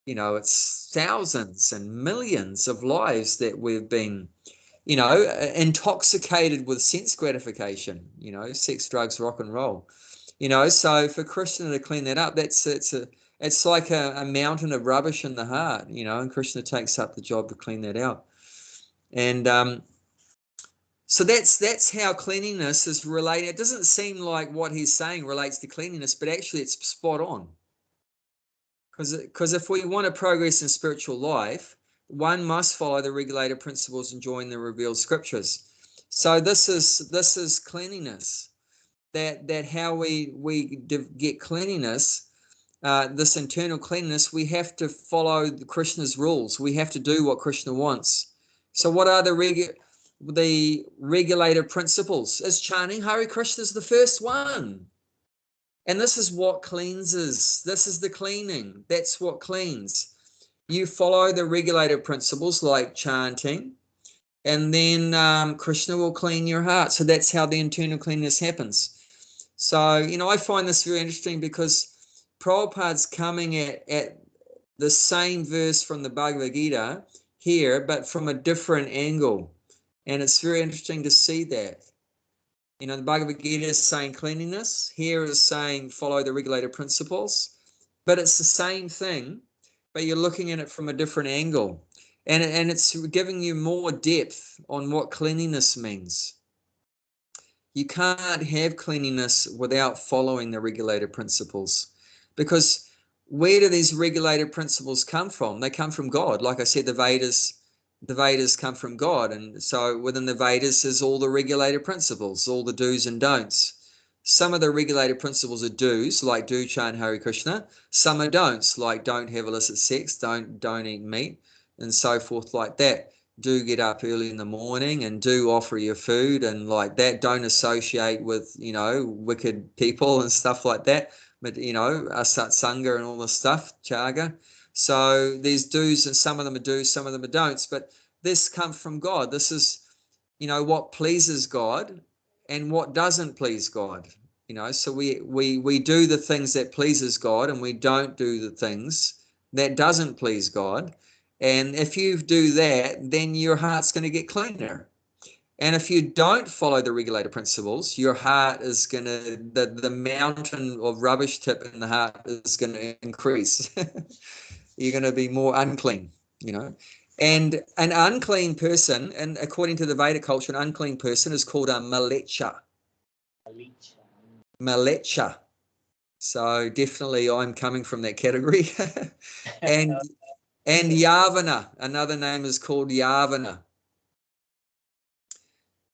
It's thousands and millions of lives that we've been intoxicated with sense gratification, sex, drugs, rock and roll, so for Krishna to clean that up, it's like a mountain of rubbish in the heart, and Krishna takes up the job to clean that out. And so that's how cleanliness is related. It doesn't seem like what he's saying relates to cleanliness, but actually it's spot on. Because if we want to progress in spiritual life, one must follow the regulated principles and join the revealed scriptures. So this is cleanliness. That how we get cleanliness, this internal cleanliness, we have to follow Krishna's rules. We have to do what Krishna wants. So what are the regulated principles? Is chanting Hare Krishna is the first one. And this is what cleanses. This is the cleaning. That's what cleans. You follow the regulated principles like chanting, and then Krishna will clean your heart. So that's how the internal cleanness happens. So, I find this very interesting because Prabhupada's coming at the same verse from the Bhagavad Gita here, but from a different angle. And it's very interesting to see that. The Bhagavad Gita is saying cleanliness. Here is saying follow the regulated principles. But it's the same thing, but you're looking at it from a different angle. And it's giving you more depth on what cleanliness means. You can't have cleanliness without following the regulated principles, because where do these regulated principles come from? They come from God. Like I said, the Vedas come from God. And so within the Vedas is all the regulated principles, all the do's and don'ts. Some of the regulated principles are do's, like do chant Hare Krishna. Some are don'ts, like don't have illicit sex, don't eat meat, and so forth like that. Do get up early in the morning and do offer your food and like that. Don't associate with, wicked people and stuff like that. But, satsanga and all this stuff, chaga. So there's do's, and some of them are do's, some of them are don'ts. But this comes from God. This is, what pleases God and what doesn't please God. So we do the things that pleases God, and we don't do the things that doesn't please God. And if you do that, then your heart's going to get cleaner. And if you don't follow the regulated principles, your heart is going to, the mountain of rubbish tip in the heart is going to increase. You're going to be more unclean, And an unclean person, and according to the Vedic culture, an unclean person is called a malecha. Malecha. So definitely I'm coming from that category. and Yavana, another name is called Yavana.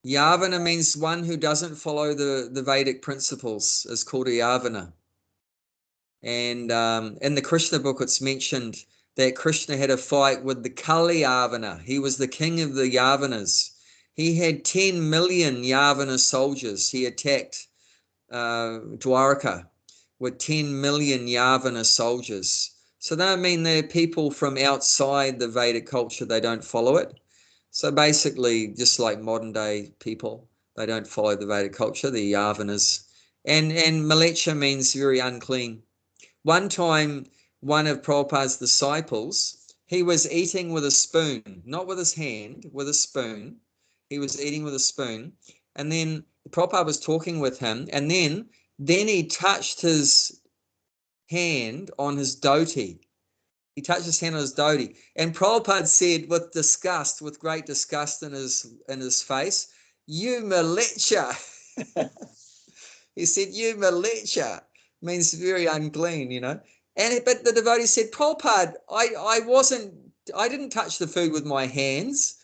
Yavana means one who doesn't follow the Vedic principles is called a Yavana. And in the Krishna book, it's mentioned that Krishna had a fight with the Kali Yavana. He was the king of the Yavanas. He had 10 million Yavana soldiers. He attacked Dwarka with 10 million Yavana soldiers. So that mean they're people from outside the Vedic culture. They don't follow it. So basically, just like modern day people, they don't follow the Vedic culture, the Yavanas. And malecha means very unclean. One time, one of Prabhupada's disciples, he was eating with a spoon, not with his hand, with a spoon. He was eating with a spoon. And then Prabhupada was talking with him, and then he touched his hand on his dhoti. He touched his hand on his dhoti. And Prabhupada said with disgust, with great disgust in his face, "You malecha." He said, "You malecha," means very unclean, but the devotee said, "Prabhupada, I didn't touch the food with my hands."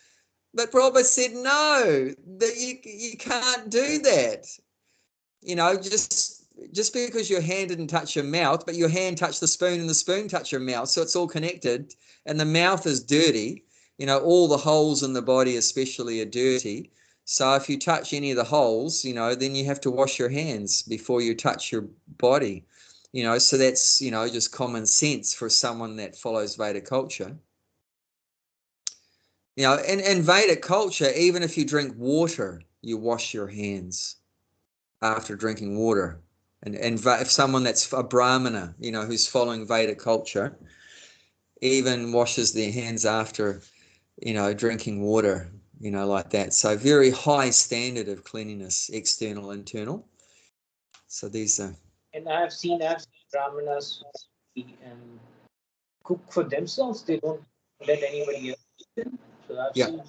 But Prabhupada said, "No, that you can't do that. Just because your hand didn't touch your mouth, but your hand touched the spoon and the spoon touched your mouth, so it's all connected, and the mouth is dirty. All the holes in the body especially are dirty. So if you touch any of the holes, then you have to wash your hands before you touch your body. So that's, just common sense for someone that follows Vedic culture. In Vedic culture, even if you drink water, you wash your hands after drinking water. And if someone that's a Brahmana, who's following Vedic culture, even washes their hands after, drinking water, like that. So very high standard of cleanliness, external, internal. So these are. And I've seen Brahmanas cook for themselves. They don't let anybody else eat them. So I've seen.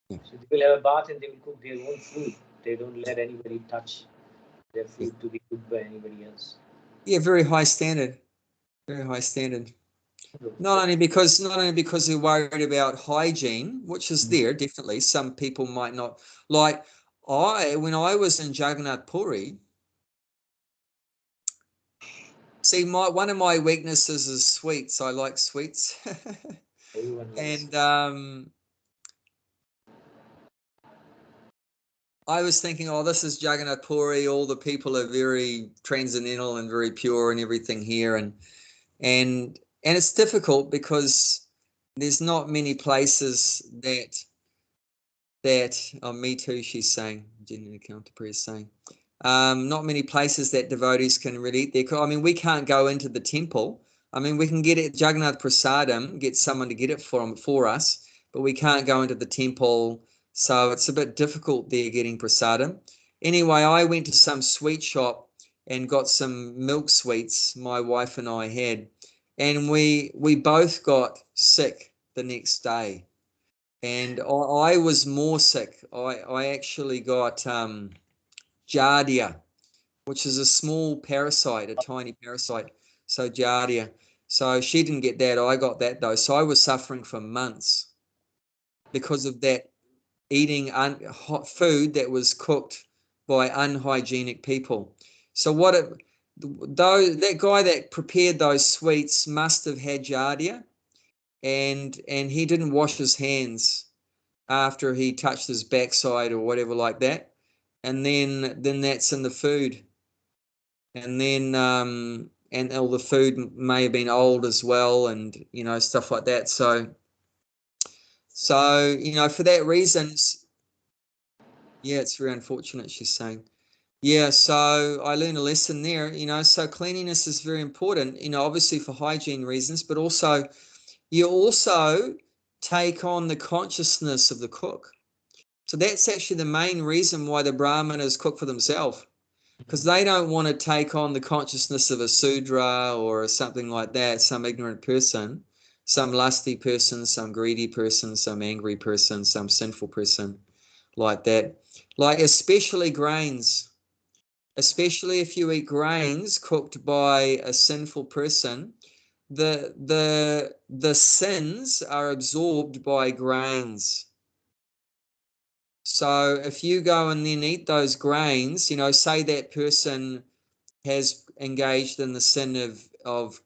Yeah. So they will have a bath and they will cook their own food. They don't let anybody touch their food to be cooked by anybody else. Yeah, very high standard. Very high standard. Not only because they're worried about hygiene, which is there, definitely. Some people might not. Like when I was in Jagannath Puri, see, one of my weaknesses is sweets. I like sweets. And I was thinking, this is Jagannath Puri. All the people are very transcendental and very pure and everything here. And it's difficult because there's not many places that me too, she's saying, Jenny Counterpress is saying, not many places that devotees can really eat there. I mean, we can't go into the temple. I mean, we can get it Jagannath Prasadam, get someone to get it for us, but we can't go into the temple. So it's a bit difficult there getting prasadam. Anyway, I went to some sweet shop and got some milk sweets my wife and I had. And we both got sick the next day. And I was more sick. I actually got Giardia, which is a small parasite, a tiny parasite. So Jardia. So she didn't get that. I got that though. So I was suffering for months because of that, eating hot food that was cooked by unhygienic people. So that guy that prepared those sweets must have had Jardia, and he didn't wash his hands after he touched his backside or whatever like that, and then that's in the food, and then and all the food may have been old as well, and stuff like that. So for that reason, yeah, it's very unfortunate, she's saying. Yeah, so I learned a lesson there, so cleanliness is very important, obviously for hygiene reasons, but also you also take on the consciousness of the cook. So that's actually the main reason why the Brahmanas cook for themselves, because they don't want to take on the consciousness of a Sudra or something like that, some ignorant person, some lusty person, some greedy person, some angry person, some sinful person like that. Like especially grains, especially if you eat grains cooked by a sinful person, the sins are absorbed by grains. So if you go and then eat those grains, say that person has engaged in the sin of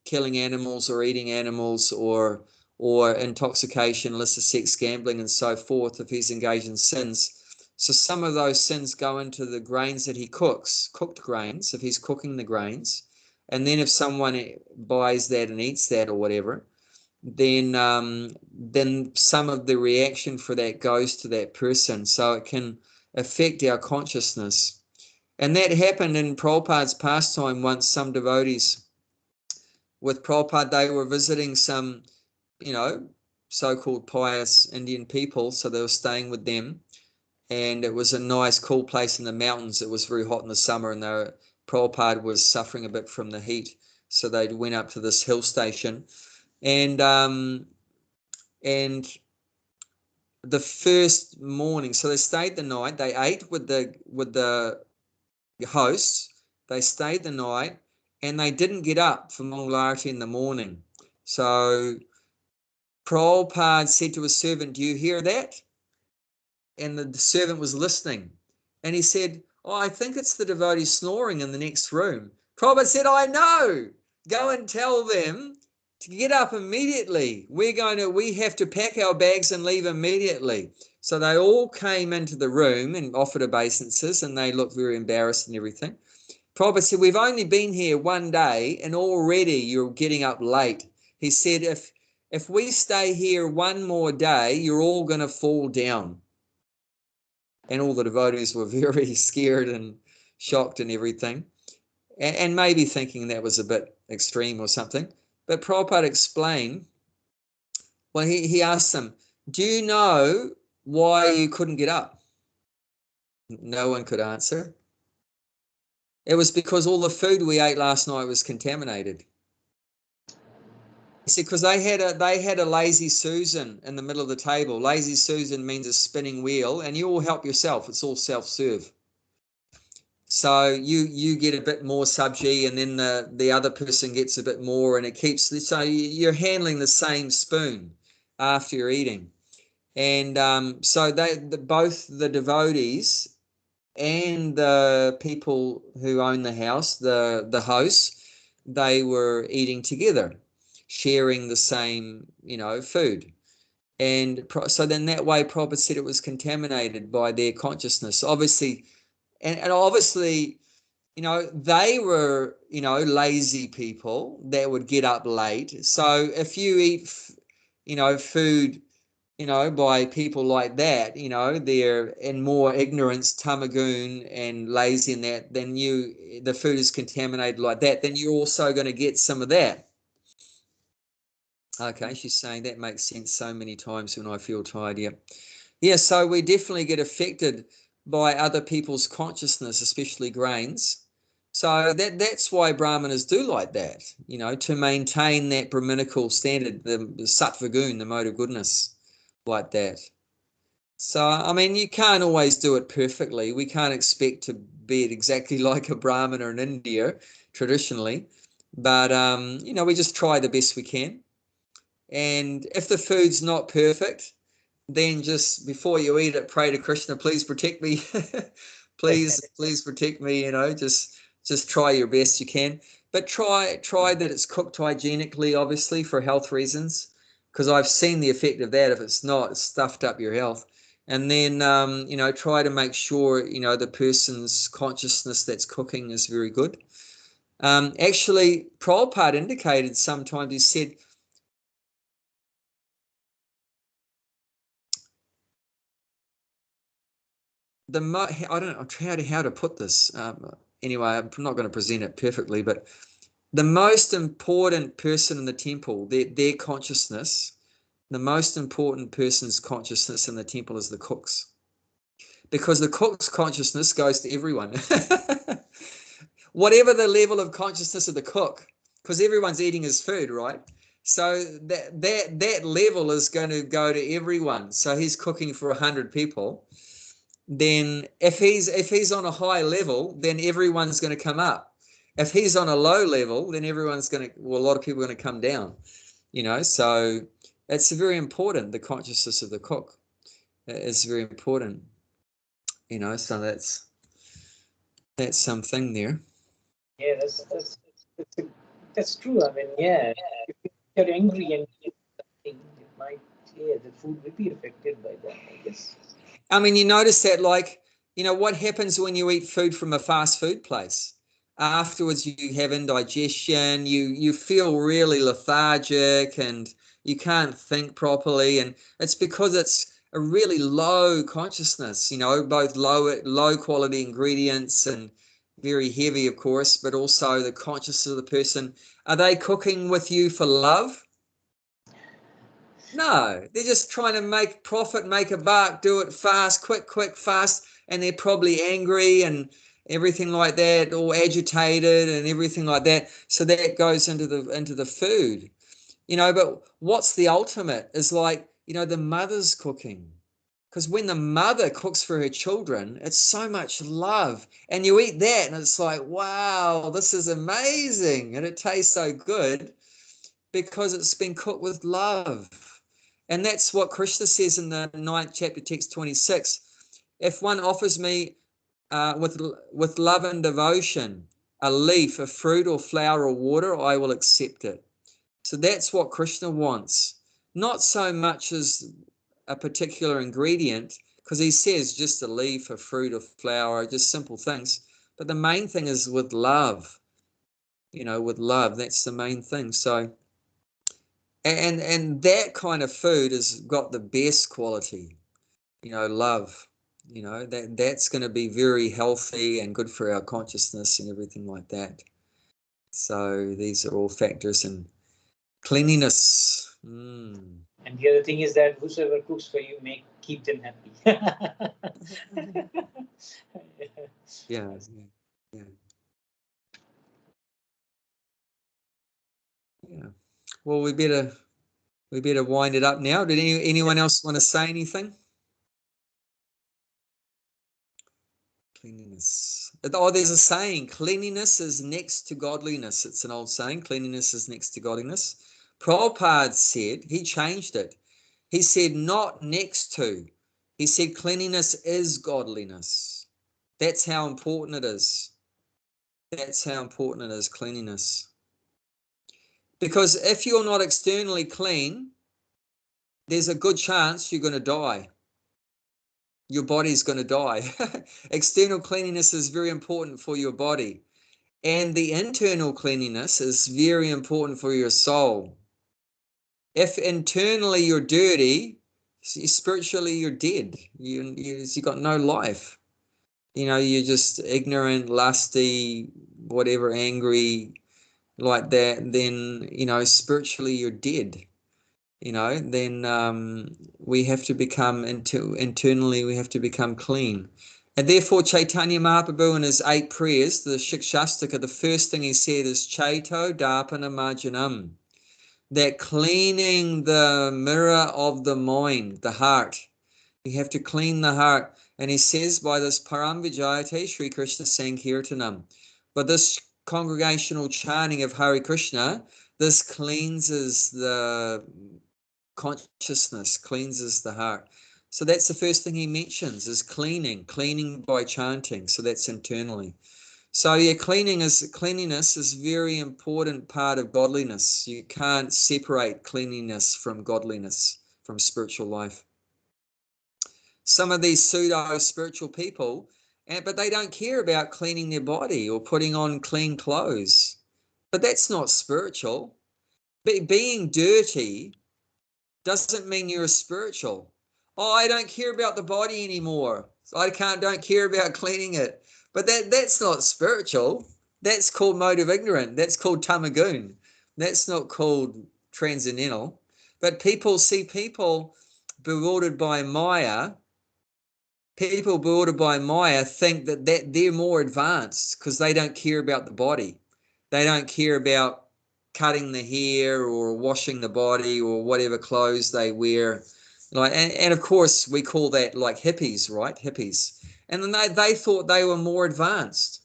killing animals or eating animals or intoxication, illicit sex, gambling, and so forth, if he's engaged in sins. So some of those sins go into the grains that he cooks, cooked grains, if he's cooking the grains. And then if someone buys that and eats that or whatever, then some of the reaction for that goes to that person. So it can affect our consciousness. And that happened in Prabhupada's pastime once. Some devotees with Prabhupada, they were visiting some, so-called pious Indian people. So they were staying with them. And it was a nice, cool place in the mountains. It was very hot in the summer, and Prabhupada was suffering a bit from the heat. So they went up to this hill station. And the first morning, so they stayed the night. They ate with the hosts. They stayed the night, and they didn't get up for Mangalarti in the morning. So Prabhupada said to a servant, "Do you hear that?" And the servant was listening, and he said, "Oh, I think it's the devotee snoring in the next room." Prabhupada said, "I know. Go and tell them to get up immediately. We have to pack our bags and leave immediately." So they all came into the room and offered obeisances, and they looked very embarrassed and everything. Prabhupada said, "We've only been here one day, and already you're getting up late." He said, if we stay here one more day, you're all going to fall down. And all the devotees were very scared and shocked and everything, and maybe thinking that was a bit extreme or something. But Prabhupada explained, well, he asked them, "Do you know why you couldn't get up?" No one could answer. It was because all the food we ate last night was contaminated. He said, because they had a lazy Susan in the middle of the table. Lazy Susan means a spinning wheel, and you all help yourself. It's all self-serve. So you get a bit more sabji, and then the other person gets a bit more, and it keeps. So you're handling the same spoon after you're eating, and so both the devotees and the people who own the house, the hosts, they were eating together, sharing the same food. And so then that way Prabhupada said it was contaminated by their consciousness, obviously. And obviously, they were, lazy people that would get up late. So if you eat, food, by people like that, they're in more ignorance, tamagoon and lazy in that, then the food is contaminated like that, then you're also going to get some of that. Okay, she's saying that makes sense so many times when I feel tired. Yeah, so we definitely get affected by other people's consciousness, especially grains. So that's why Brahmanas do like that, to maintain that Brahminical standard, the sattva gun, the mode of goodness, like that. So, I mean, you can't always do it perfectly. We can't expect to be exactly like a Brahmana in India, traditionally. But, you know, we just try the best we can. And if the food's not perfect, then just before you eat it, pray to Krishna, please protect me. please protect me, you know, just try your best you can. But try that it's cooked hygienically, obviously, for health reasons, because I've seen the effect of that. If it's not, it's stuffed up your health. And then, you know, try to make sure, you know, the person's consciousness that's cooking is very good. Actually, Prabhupada indicated sometimes, he said, I don't know how to put this. Anyway, I'm not going to present it perfectly, but the most important person in the temple, their consciousness, the most important person's consciousness in the temple is the cook's, because the cook's consciousness goes to everyone. Whatever the level of consciousness of the cook, because everyone's eating his food, right? So that level is going to go to everyone. So he's cooking for 100 people. Then if he's on a high level, then everyone's going to come up. If he's on a low level, then everyone's going to, well, a lot of people are going to come down, you know. So it's very important. The consciousness of the cook is very important, you know. So that's something there. Yeah, that's true. I mean, yeah, if you're angry and something, it might, yeah, the food will be affected by that, I guess. I mean, you notice that, like, you know, what happens when you eat food from a fast food place? Afterwards, you have indigestion, you feel really lethargic, and you can't think properly. And it's because it's a really low consciousness, you know, both low quality ingredients and very heavy, of course, but also the consciousness of the person. Are they cooking with you for love? No, they're just trying to make profit, make a buck, do it fast, quick, fast, and they're probably angry and everything like that, all agitated and everything like that. So that goes into the food, you know. But what's the ultimate is, like, you know, the mother's cooking, because when the mother cooks for her children, it's so much love, and you eat that, and it's like, wow, this is amazing, and it tastes so good because it's been cooked with love. And that's what Krishna says in the 9th chapter, text 26. If one offers me with love and devotion a leaf, a fruit or flower or water, I will accept it. So that's what Krishna wants. Not so much as a particular ingredient, because he says just a leaf, a fruit, a flower, just simple things. But the main thing is with love. You know, with love, that's the main thing. So and that kind of food has got the best quality, you know, love, you know, that's going to be very healthy and good for our consciousness and everything like that. So these are all factors in cleanliness. And the other thing is that whosoever cooks for you, keep them happy. Yeah. Well, we better wind it up now. Did anyone else want to say anything? Cleanliness. Oh, there's a saying, cleanliness is next to godliness. It's an old saying, cleanliness is next to godliness. Prabhupada said, he changed it. He said, not next to. He said, cleanliness is godliness. That's how important it is. That's how important it is, cleanliness. Because if you're not externally clean, there's a good chance you're going to die. Your body's going to die. External cleanliness is very important for your body. And the internal cleanliness is very important for your soul. If internally you're dirty, spiritually you're dead. You got no life. You know, you're just ignorant, lusty, whatever, angry, like that. Then, you know, spiritually you're dead. You know, then we have to become, internally we have to become clean. And therefore Chaitanya Mahaprabhu in his 8 prayers, the Shikshashtaka, the first thing he said is Chaito Darpana Marjanam, that cleaning the mirror of the mind, the heart. You have to clean the heart. And he says by this Param Vijayate Sri Krishna Sankirtanam, but this congregational chanting of Hare Krishna, this cleanses the consciousness, cleanses the heart. So that's the first thing he mentions, is cleaning by chanting. So that's internally. So yeah, cleanliness is a very important part of godliness. You can't separate cleanliness from godliness, from spiritual life. Some of these pseudo spiritual people, but they don't care about cleaning their body or putting on clean clothes. But that's not spiritual. Being dirty doesn't mean you're spiritual. Oh, I don't care about the body anymore. Don't care about cleaning it. But that's not spiritual. That's called mode of ignorance. That's called tamagun. That's not called transcendental. But people bewildered by Maya. People bewildered by Maya think that they're more advanced because they don't care about the body. They don't care about cutting the hair or washing the body or whatever clothes they wear. And of course, we call that like hippies, right? Hippies. And then they thought they were more advanced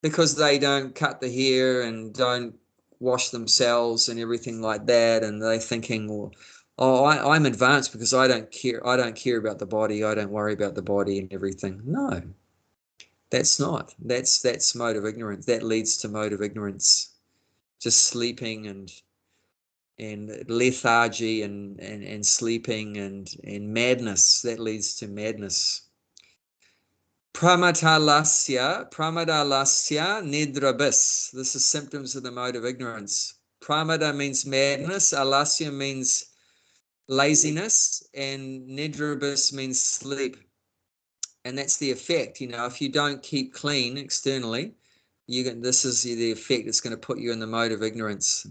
because they don't cut the hair and don't wash themselves and everything like that. And they're thinking, well, oh, I'm advanced because I don't care. I don't care about the body. I don't worry about the body and everything. No, that's not. That's mode of ignorance. That leads to mode of ignorance. Just sleeping and lethargy and sleeping and madness. That leads to madness. Pramadalasya, nidrabis. This is symptoms of the mode of ignorance. Pramada means madness, alasya means laziness, and nidrabis means sleep. And that's the effect. If you don't keep clean externally, this is the effect. It's going to put you in the mode of ignorance.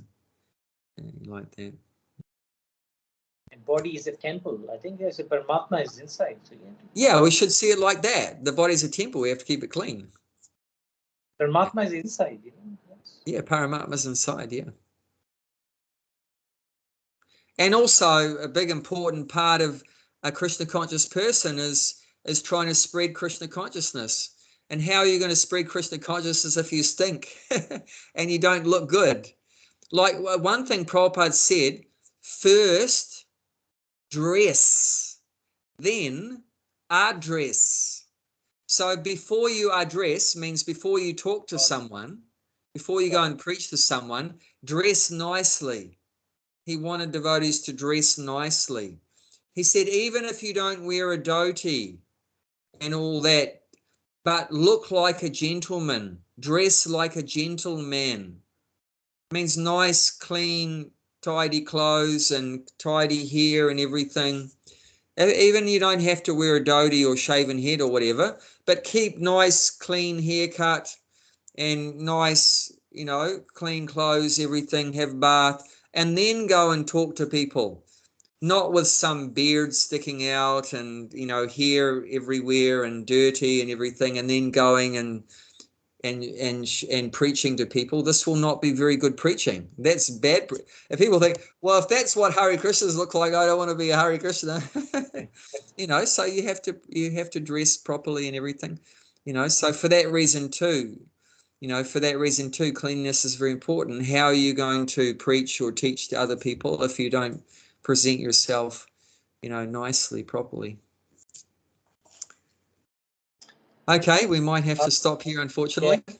Like that. And body is a temple. I think there's a Paramatma is inside. So yeah, we should see it like that. The body's a temple. We have to keep it clean. Paramatma is inside. Yes. Yeah, Paramatma's inside. Yeah. And also a big important part of a Krishna conscious person is trying to spread Krishna consciousness. And how are you going to spread Krishna consciousness if you stink and you don't look good? Like one thing Prabhupada said, first dress, then address. So before you address means before you talk to someone, before you go and preach to someone, dress nicely. He wanted devotees to dress nicely. He said, even if you don't wear a dhoti and all that, but look like a gentleman, dress like a gentleman. It means nice, clean, tidy clothes and tidy hair and everything. Even you don't have to wear a dhoti or shaven head or whatever, but keep nice, clean haircut and nice, clean clothes, everything, have bath, and then go and talk to people, not with some beard sticking out and, hair everywhere and dirty and everything, and then going and preaching to people. This will not be very good preaching. That's bad. If people think, well, if that's what Hare Krishnas look like, I don't want to be a Hare Krishna. So you have to dress properly and everything. So for that reason too, cleanliness is very important. How are you going to preach or teach to other people if you don't present yourself, nicely, properly? Okay, we might have to stop here, unfortunately. Yeah.